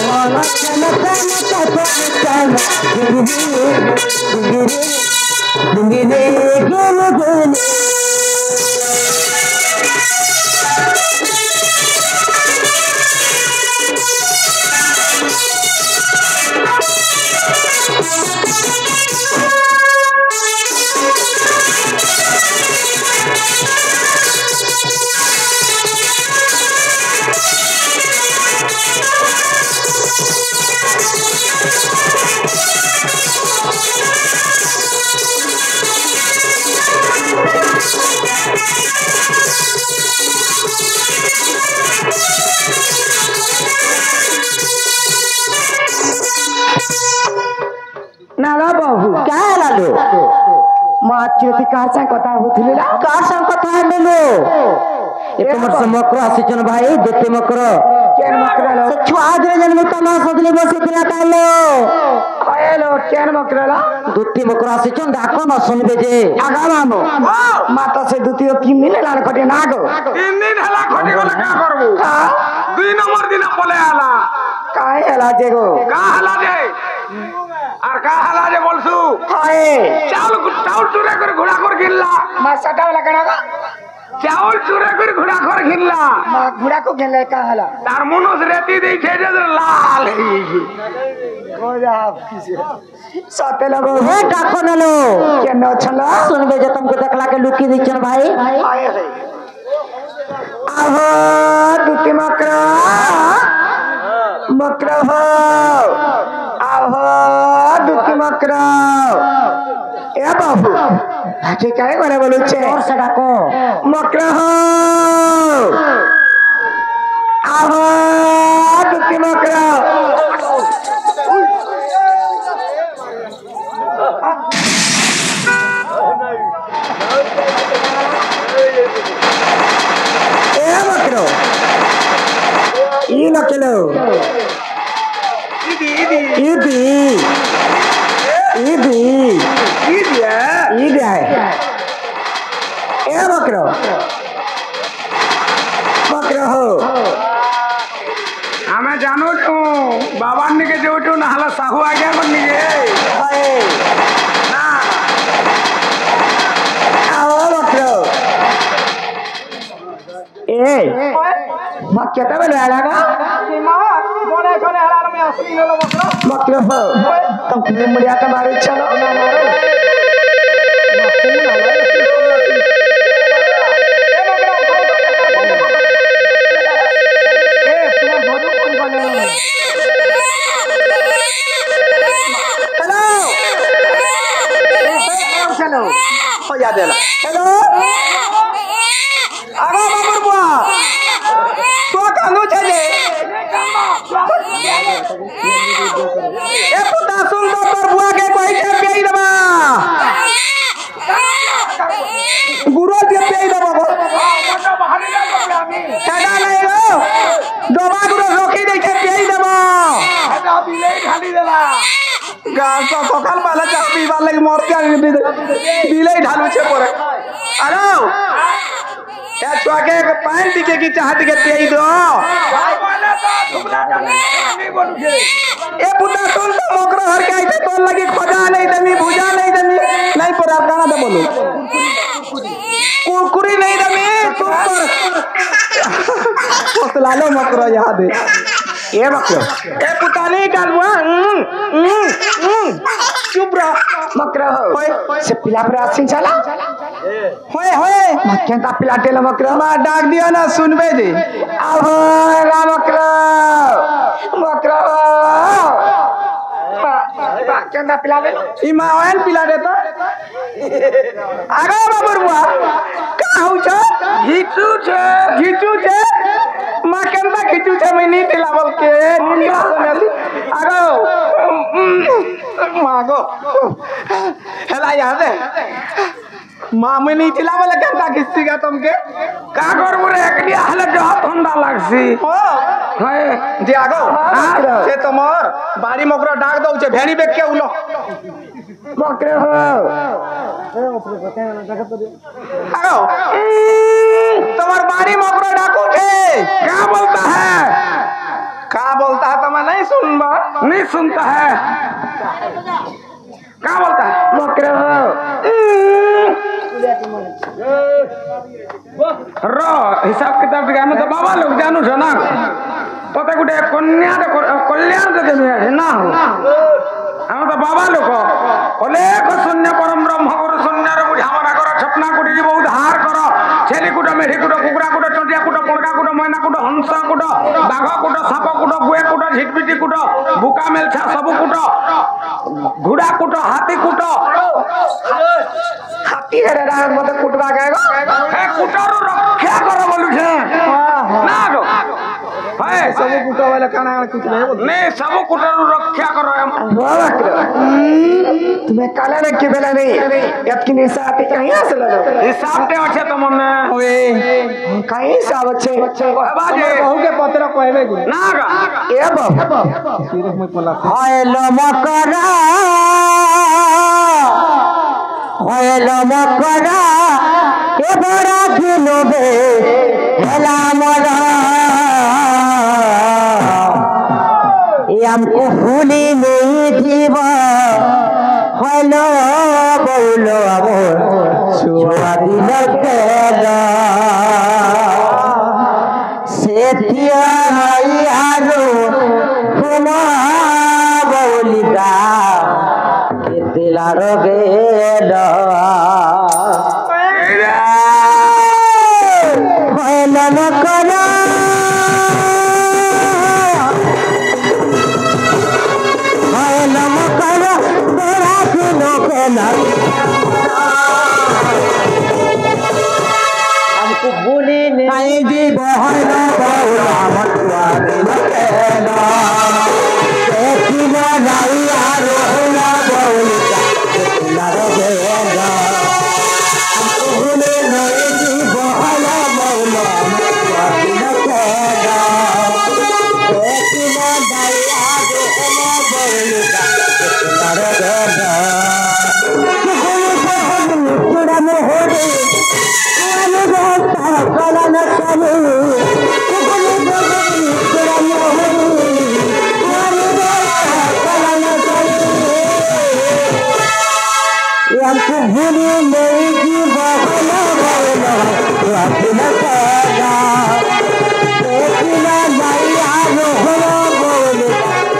मन चल चल चल गिरी गिरी गिरी गिरी ना गा बाबू क्या है लालो माँ चेती कार संग कथा होथिले ना कार संग कथा है मेलो ए तुमर से मकर आसीचन भाई देते मकर केन मकरलो से छुआ दे जन में तमा सदले बसे पिला तालो हेलो केन मकरला दुत्ती मकर आसीचन डाको न सुनबे जे आगा मामो माता से द्वितीय की मिले लाल कटे ना गो 3 दिन हला खटी गले का करबू 2 नंबर दिन बोले आला काहे हला जेगो का हला जे আর কা হালা যে বলছু हाय চাউল চুরে করে ঘোড়া করে কিনলা मा सटा वाला कना চাউল চুরে করে ঘোড়া করে কিনলা मा घुड़ा को गेले का हला তার মনস রেতি দিছে যে লাল হইছে हो जा किसे साथे लगो ए डाको नलो केन छला सुनबे जे तुमको देखला के लुकी दिचन भाई आए है आहो दुती मकरा मकरा हो आहो दुती मकरा ए बाबू आके काय करे बोलू छे और से डाको मकरा हो आहो दुती मकरा ए मकरो ई लकेलो इदी है ए मकरो हो আমি জানো তো বাবার নিকে যেউটু না হলা সাহু আগে কোন নিকে हाय না आओ मकरो ए मा केता बेले आला ना বনে এখানে হারার আমি আসলি ললো মকরা मकरो हो तुम कितने मुड़िया का मारे चलो ना मारो हेलो हो याद है हेलो आगा बाबूर बुआ तो कानो छे जे ए पुता सुन तो तोर बुआ के कोई छे पेई देबा गुरु जे पेई देबा केडा नहीं रो दोबा गुरु रोकी दे छे पेई देबा गास तो सकाल माला चा पीवा लगी मरते बिले ढालू छे परे आरो ए छुआ के पानी दिके की चाहत के पेई दो ए पुता सुन तो मकरो हर के आइते तोर लगी खोजा नहीं दमी भुजा नहीं दमी नहीं पर आप गाना दे बोलो कुरकुरी नहीं दमी तुम पर हौसला लो मकरो याद है ए मकरो ए पुता नहीं कालवा चुप रह मकरो हो से पिला पर आसिन चला होए होए मा केता पिला टेला मकरो मा डाक दियो ना सुनबे जे आहो रा मकरो मकरो बा केता पिला दे ई मावन पिला देता आगा बाबूर बुआ का हउ छ घिचू छे मा केनता घिचू छे मैं नी तिलावल के निंदा सुनेती आगा मागो हेला याद है मां मैं नी तिलावल केनता घिचीगा तुमके का करबू रे एकडिया हले जह ठंडा लागसी ओ हाय जे आगो से तोमर बारी मकरो डाक दउ छे भेणी बेक के उलो मकरो हो आगो तुम्हार बारी मकरो डाकू छे क्या बोलता है का बोलता है तुम्हें नहीं सुनबा नहीं सुनता है क्या बोलता है मकरो हो रो हिसाब किताब के हमें तो बाबा लोग जानू छ ना तो गुटे कन्या कल्याण देमी है ना हो हमें तो बाबा लोग अनेक शून्य परम ब्रह्म गुरु शून्य बुझा मना कर छपना कुटी जीव उद्धार कर छेली कुट मेढी कुट कुकुरा कुट चंटिया कुट पड़का कुट मैना कुट हंस कुट बाघ कुट साप कुट गुए कुट झिटपिटी कुट बुका मेलछा सब कुट घोड़ा कुट हाथी कुट हाथी रे राग मत कुटवा गएगा हे कुटारो रक्षा कर बोलू छे ना गो है सब कुटा वाला काना कुछ नहीं बोल नहीं सब कुटर रक्षा करो बाबा तुम्हें काला ने के बेला नहीं यत की निशा आती कहीं से लो हिसाब ते अच्छे तो मन ओए कहीं से आवछे बाजे कहू के पत्र कहबे कि ना का ए बाबा सिर्फ मैं पला হয়লো মকরা হয়লো মকরা এবারা দিলবে হেলা মরা আমকো ভুলি নেই জীব হয়লো বউলো আমর ছোয়া দিল কেল সেতিয়া আরো কুমা বলিদা কেতেলার গেল হইল মকরা হইল মকরা তোরা দিল কেল हमको भूली नहीं जी बहन बहुला मटुआ दिल केला देखिना नहीं आरो ना बहुला केला गेला हमको भूली नहीं जी बहन बहुला मटुआ दिल केला देखिना नहीं आरो ना बहुला केला गेला चुड़ा में हो रे कला न करू हमको भूली नहीं की बहना बहना रखना पड़ा देखना नहीं आलो होना बोले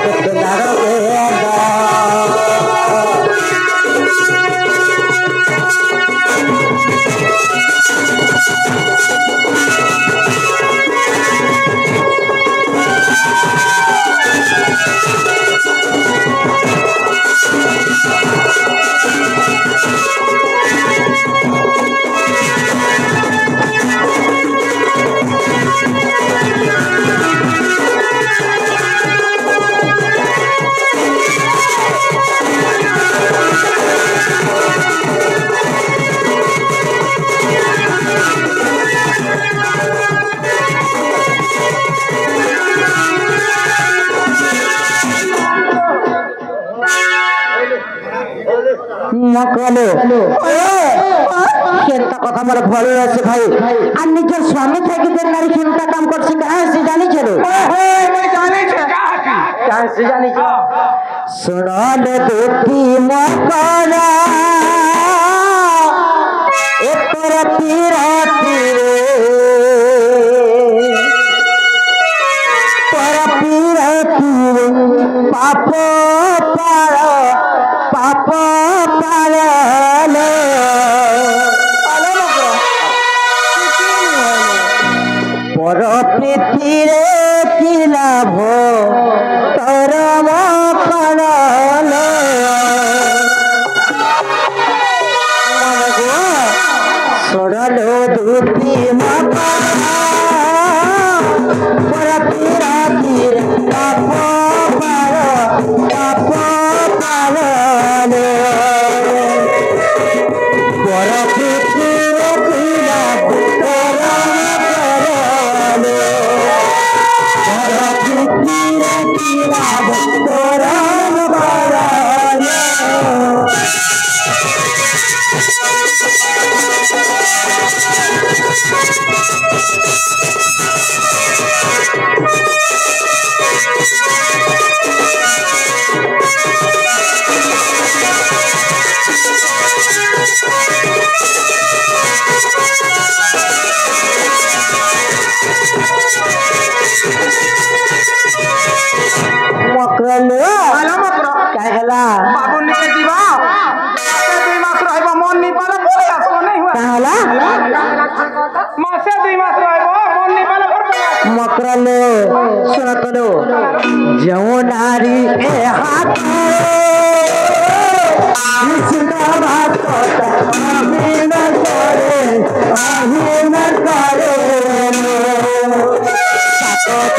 कितना रहेगा মকলে কেনটা কথা আমার ভালো আছে ভাই আর নিজের স্বামী থেকে যে নারী চিন্তা কাম করছে কাহা সে জানিছে রে मैं जाने से কাহা সে জানিছে শুনলে দুটি মকরা এতর পিরাতি রে পর পিরাতি রে পাপ পার পাপ পারলে পর পৃথিবীরে কি লাভ তোর মকরলে সরলো দুটি মকরা পর পৃথিবীরে পাপ পার পাপ পারলে পর পৃথিবীরে কি লাভ তোর মকরলে পর পৃথিবীরে কি লাভ তোর মকরলে মকরলে আলা মাত্র কাহলা বাবু নিকে দিবা মাসে 2 মাস রহিব মন নি পালে পড়ে আসব নাই হুয়া কাহলা মাসে 2 মাস রহিব মন নি পালে পড়ে মকরলে শুনতলো যেও নারী এ হাতে জিন্দাবাদ কথা আমিন করে সাত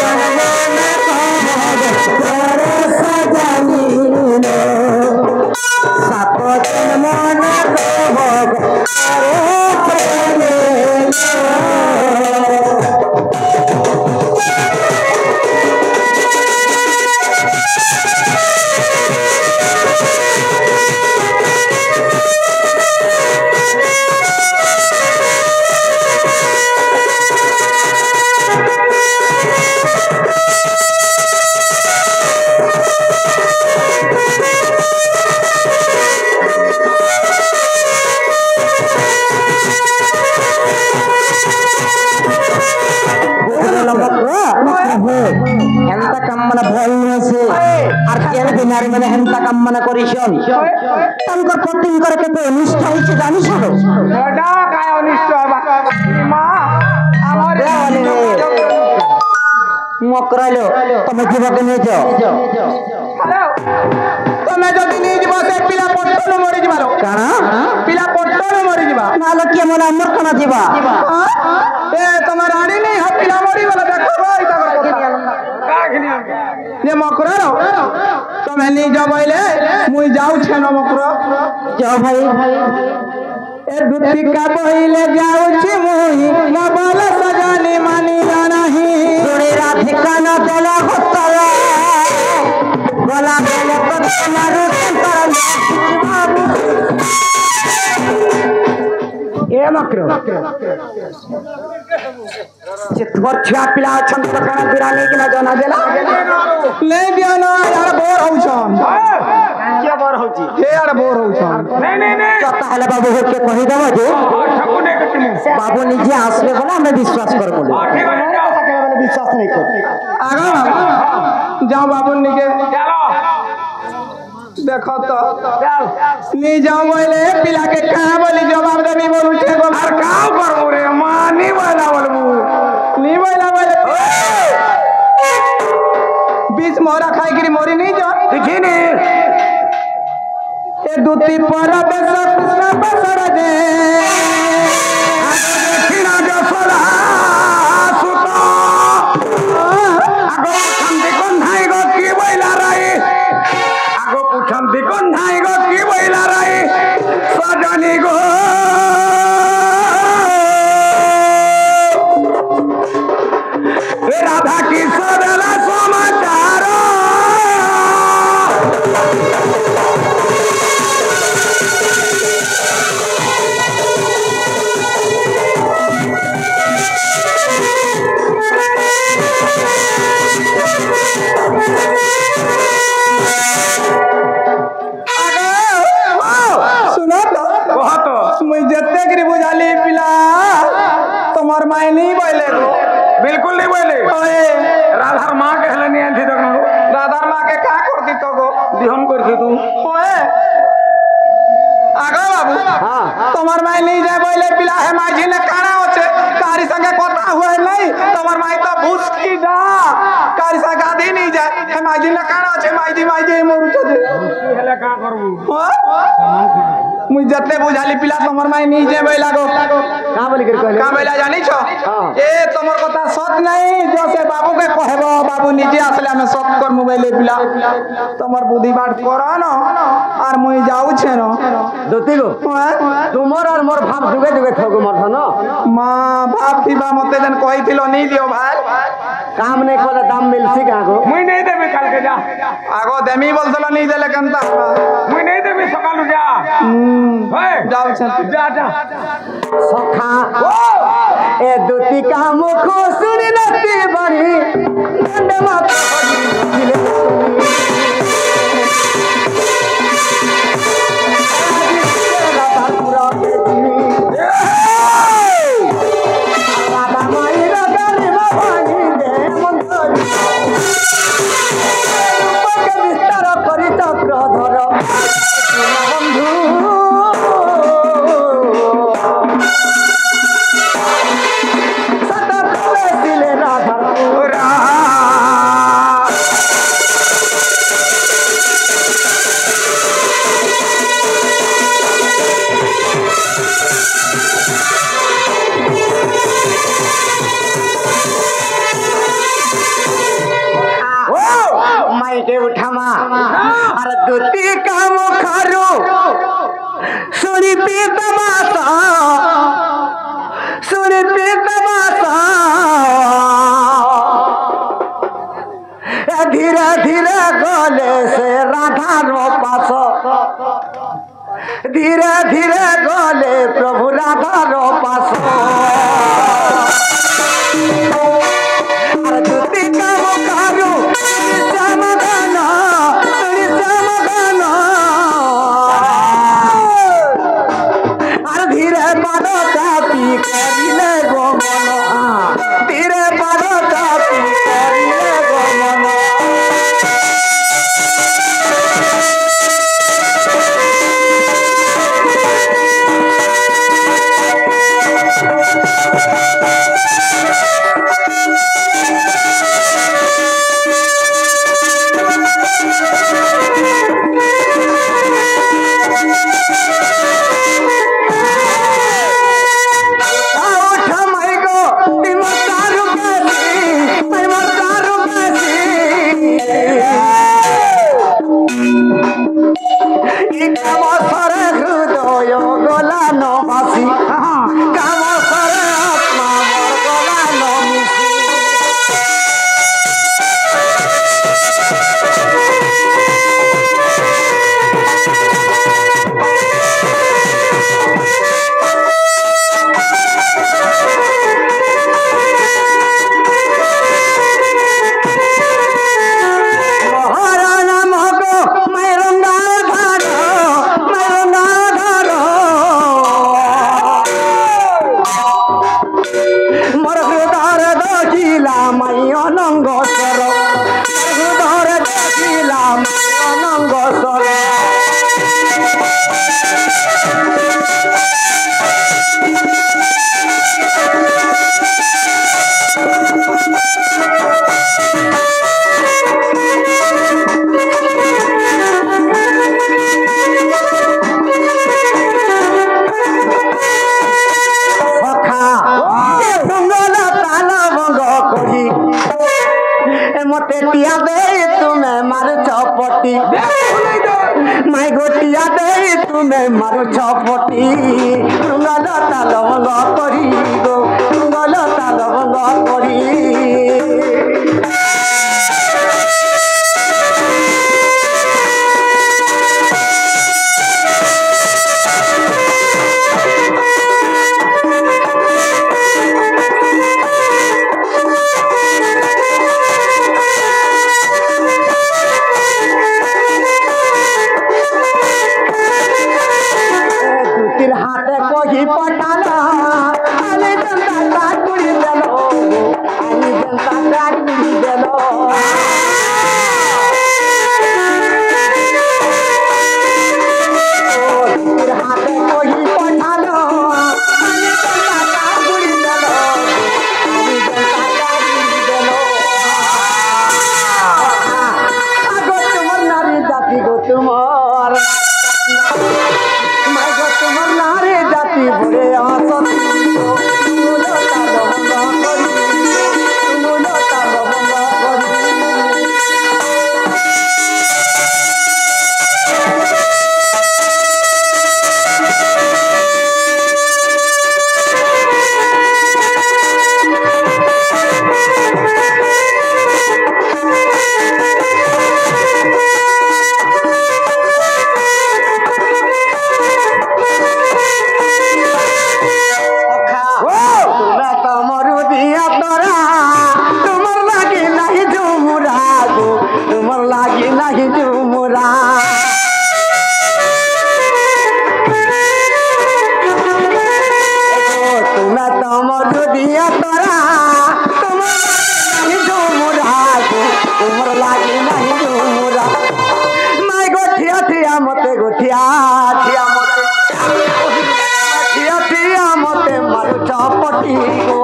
মানে ভয় হয়েছে আর কেন দিনারি মানে হেনতা কাম মানে করিছন তাঙ্কর পতিং করে কেতে অনিষ্ট হইছে জানিস তো এটা কায় অনিষ্ট হবা মা আমার মকরাইলো তুমি জীবকে নিয়ে যাও তুমি যদি নিয়ে যাব সে পিলা পট্টল মরি যাবার কারণ পিলা পট্টল মরি যাবা নাহলে কি মনে আমার কোনা দিবা এ তোমার রানী নেই হা পিলা মরি গলা দেখো ভাই তাকর কথা যে মকর তুমি নিয়ে যাও বইলে মুই যাউছে ন মকর যাও ভাই এ দুতিকা বইলে যাউছি মুই মোবাইল সজানি মানি নাহি তোরে রাধে কানা গলা হতলা গলা গলা তোমার তন্তর বাবু এ মাত্র যে তোমার ছুয়া পিলা অছন তো কানা বিরানি কিনা জনা দেলা नहीं दिया ना यार बोर हो छन क्या बर होची हे यार बोर हो छन তাহলে বাবু হচ্ছে কহি দেব যে বাবু নিজে আসবে বলে আমরা বিশ্বাস করবো বিশ্বাস নেই কর आगा जाओ बाबू निके देखो तो नहीं जाओ बोले पिला के कहां बोली जवाब देबी बोलू छे गो আর কাও করবো রে মা নি বলা বলবো नहीं बोला बोले बीच मोरा खाई गिरी मोरी नहीं जा দেখিনি ए दूती पर बस कृष्ण बसर दे দেখিনা যশোদা সুত আগো পুছন্তি কোন্ধাই গো কি বইলা রাই আগো পুছন্তি কোন্ধাই গো কি বইলা রাই সজনি গো এ রাধা কিশোরের সমাচার सुनो तो কহত मुई जत्ते गिरी बुझाली पिला তোমার মাই नहीं बोले गो बिल्कुल नहीं बोले ओए राधार माँ कहले नहीं आंधी तक राधार माँ के का करती तो गो दिहन करती तू ओए आगा बाबू তোমার মাই नहीं जाए बोले पिला है माई जी ने काना होचे कारी संगे কথা हुए नहीं তোমার মাই तो भूसकी डा कारी संगे गाधी नहीं जाए है माई जी ने काना होचे माई जी मोरू तो दे हेले का करबू मुई जत्ते बुझाली पिला তোমার মাই नहीं जाए बोला गो का बोली कर कहले का बेला जानी छो हाँ। ए तमर কথা সত নাই জসে বাবু কে কহেব বাবু নিজে আসলে আমি সত কর মোবাইলে পিলা তোমার বুদ্ধি বাট কর ন আর মুই যাউছে ন দুতি গো তোমার আর মোর ভাব দুগে দুগে ঠগো মরছ ন মা বাপ দিবা মতে দেন কইছিল নি দিও ভাই काम नहीं कले दाम मिलसी का गो मुई नहीं देबे काल के जा আগো দেমি বলছিল নি দেলে কেনতা मुई नहीं देबे सकालू जा होय যাউছে जा जा सखा ए दुति का मुख सुनी नती बड़ी दंड माता दिले माइके उठामा अरे दुती काम खारो सुनी पी तमाशा धीरे धीरे गले से राधा रो पास धीरे धीरे गले प्रभु राधा रो पास अरे दुती काम खारो धीरे बारो चापी करिले गो मन धीरे बारो चापी करिले गो मन কাম সরে আত্মা মোর গলা নমিছি मते टिया दे तुम्हें मार चौपटी माई गोटिया दे तुम्हें मार चौपटी रुंगल तालवंग करी गो रुंगल तालवंग करी हाथे कोई पटाला आले जनता काटुड़ी देलो आले जनता काटुड़ी देलो हाथे कोई पटाला आले जनता काटुड़ी देलो आले जनता काटुड़ी देलो आगो तुमर नारी जाति गो तुमर माय गो तुमर नारे जाति बुरे आसन तुलो तालवंगा करी तुलो तालवंगा करी मते गोठिया मते मारू चौपटी गो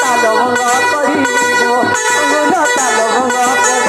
तालवंग करी गो तालवंग करी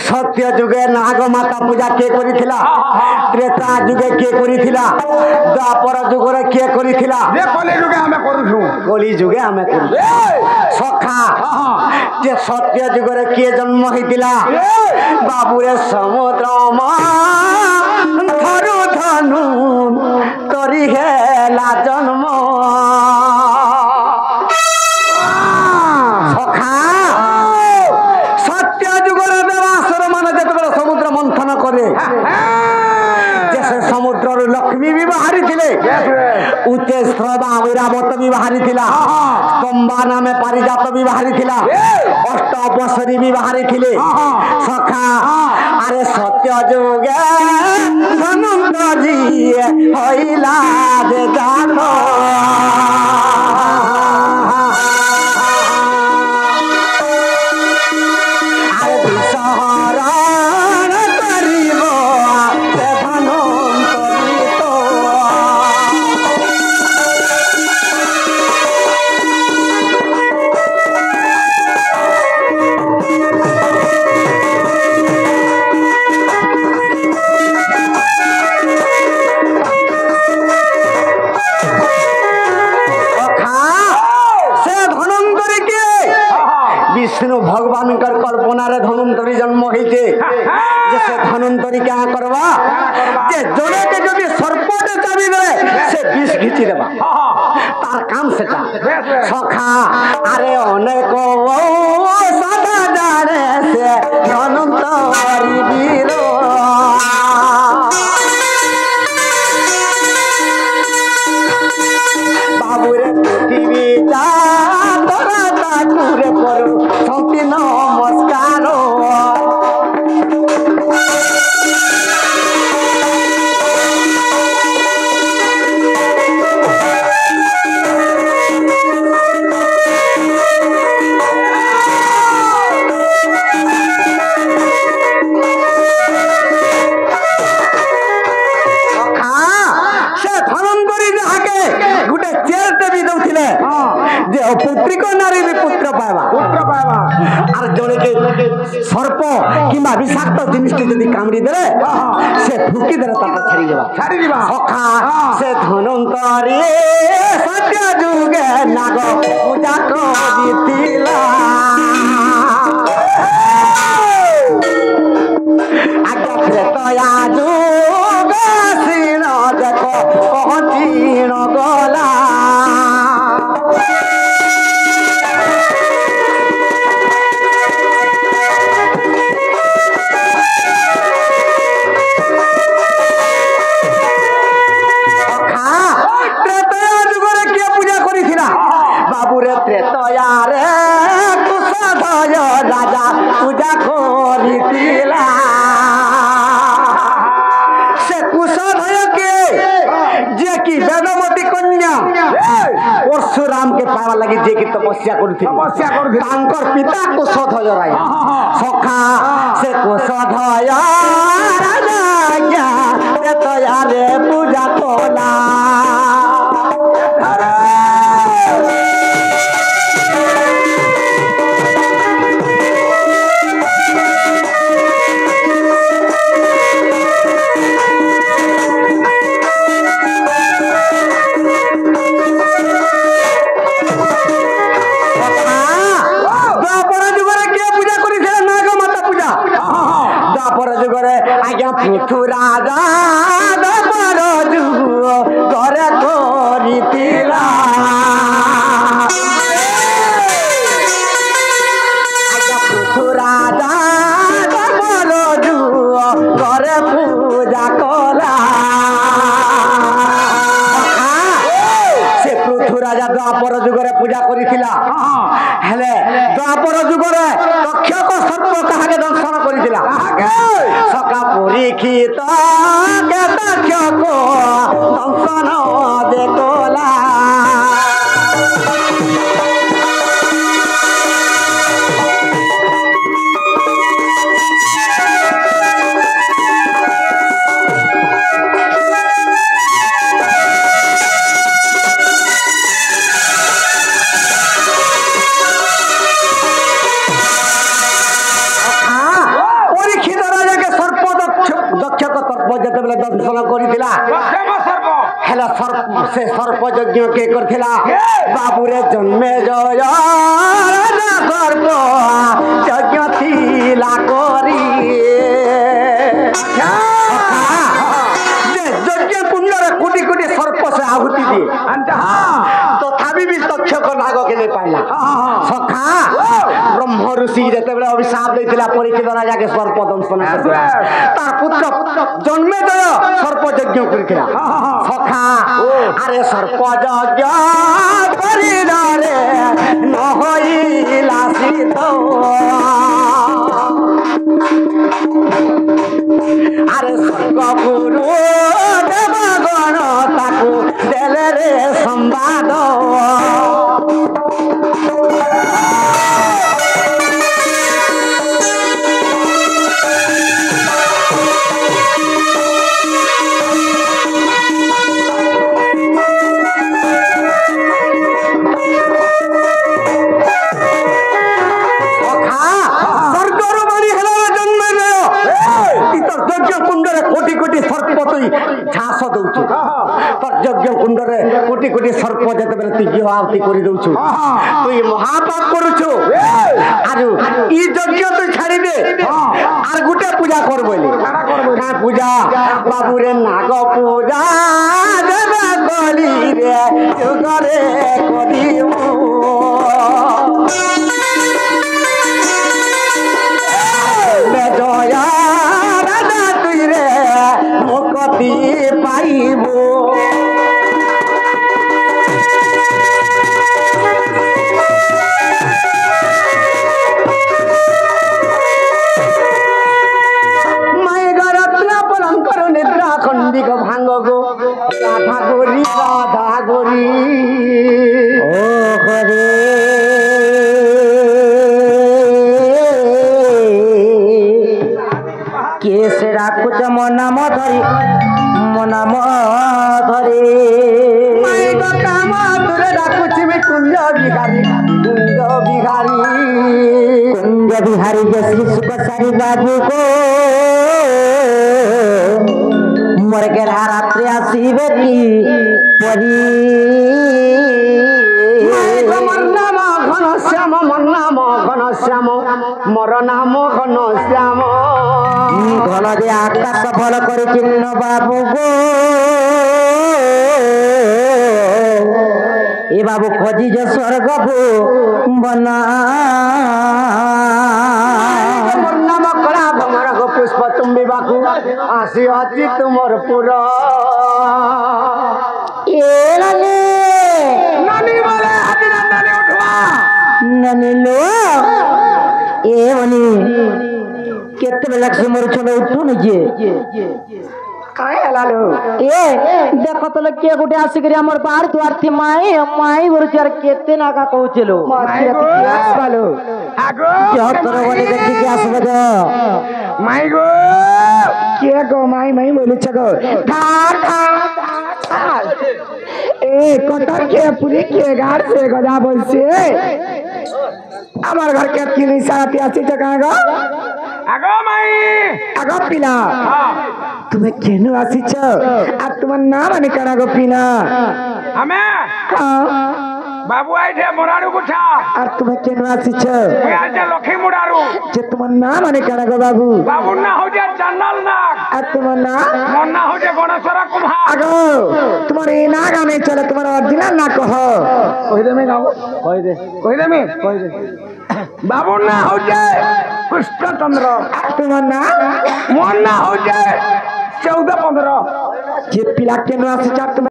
सत्य जुगे नाग माता पूजा किए करिथिला त्रेता जुगे किए करिथिला द्वापर जुगरे किए करिथिला जे कली जुगे हमें करूछु कली जुगे हमें करू सखा जे सत्य जुगरे किए जन्म होइतिला बाबुरे समुद्र धरु धनु करी हेला जन्म सखा समुद्र मंथन करे जैसे समुद्र लक्ष्मी भी बाहरी थिले उच्च श्रद्धा वीरावत भी बाहरी थिला स्तंभा नामे पारिजात भी बाहरी थिला अष्ट अपसरी भी बाहरी थिले सखा अरे सत्य जुगे धनुंत जी होइला जे जानो କରି क्या करबा जे जोड़े के जदि सर्पटे चाबी दे से विष घिची देबा तार काम सेटा सखा अरे अनेक साधा जाने से अनंत वीर बाबुरे पृथ्वी जा तोरा ताकुरे करू सौती नमस्कार पुत्री को नारी भी पुत्र पाइबा आर जने के सर्प किंबा विषाक्त जिनिस जदि कामड़ी देले से फुकी देले ताके छाड़ी देबा सखा से धनंतरी सत्य जुगे नाग पूजा करितिला आज्ञा प्रेतया जुग सिन देखो पहुँचीन गला बाबुरे त्रेतया रे कुशधय राजा पूजा करितिला से कुशधय के जे की वेदवती कन्या परशुराम के पावा लगी जे की तपस्या करिथिले तांकर पिता कुशधय राय सखा से कुशधय राजा त्रेतया रे पूजा कला पृथुराजा दपर जुग करे करितिला पृथुराजा दपर जुग करे पूजा कला से पृथुराजा द्वापर जुगरे पूजा करितिला हेले द्वापर जुगरे तक्षक सर्प काहाके दर्शन करितिला सका परीक्षित के तक्षक दर्शन देखला दर्शन करितिला हेला सर्प से सर्प यज्ञ के करथिला बाबुरे जन्मे जय राजा सर्प यज्ञ थिला करी यज्ञ कुंड रे कोटी कोटी सर्प से आहुति दिए तथापि भी तक्षक नाग के नहीं पाइला सखा ब्रह्म ऋषि जते बेले अभिशाप देथिला परीक्षित राजा के सर्प दंशन करथिला तार पुत्र जन्मे जय सर्प यज्ञ करथिला सखा अरे सर्प यज्ञ करिला रे न होइला सीत अरे स्वर्ग गुरु देवगण ताकू देले रे संवाद कोटी कोटी सर्प तुई झांस दौचु যজ্ঞ কুণ্ডরে কোটি কোটি সর্প যেতবেলে তুই গৃহ আহুতি করে দৌছু তুই মহাপাপ করুছু আর ই যজ্ঞ তুই ছাড়ি দে আর গোটে পূজা কর বলি কাঁ পূজা বাবুরে নাগ পূজা দেবে গলি রে যুগরে করিব দয়া রাজা তুই রে মুক্তি পাইব নিদ্রা খন্ডিক ভাঙ্গ গো রাধা গরি ও হরে কে সে রাখুছ মো নাম ধরি মো নাম ধরে দূরে ডাকুছি আমি কুঞ্জ বিহারী কুঞ্জ বিহারী যে শ্রী সুখসারী বাবু গো মোর গেলা রাত্রে আসিবে কি পরি মর নাম ঘন শ্যাম মর নাম ঘন শ্যাম মর নাম ঘন শ্যাম ঘন যে আকাশ ফল করে চিহ্ন বাবু গো এ বাবু খোঁজি যে স্বর্গ বনা মোর নাম কলা ভমর গো পুষ্প তুমি বাকু আসি অছি তোমার পুর এ নানি নানি বলে হাতি নানি উঠবা নানি লো এ মনি কেତେବେଳେ লাগছে মোর ছবে উঠু নিজে কাই হেলালো এ দেখো তো কিଏ ଗୋଟେ ଆସିକରି ଆମର ବାହାର ଦୁଆରଥି ମାଇ କରୁଛି ଆର କେତେ ନାକା କହୁଥିଲୁ আসবালো আগো ତୋର ଗୋଟେ ଦେଖିକି ଆସିବ ଯ মাই গো কে গো মাই বলেছ গো এ কটার কে পুরি কে গার সে গজা বলছে আমার ঘর কে কি নিশাতি আছে জায়গা গো আগো মাই আগো পিলা তুমি কেন আসিছ আর তোমার নাম আনি কানা গো পিলা আমি বাবু আইছে মোরারু গুছা আর তুমি কেন আসিছ ওই আইছে লক্ষ্মী মোরারু যে তোমার নাম আনি কানা গো বাবু বাবুর না হচ্ছে চান্নাল নাগ আর তোমার নাম মোর না হচ্ছে গণেশ্বর কুমার আগো তোমার এই না গানে চলে তোমার অরিজিনাল না কহ কই দেমি গাও কই দেমি বাবুর না হচ্ছে কৃষ্ণচন্দ্র তোমার না মোর না হচ্ছে 14-15 যে পিলা কেন আসিছ আর তুমি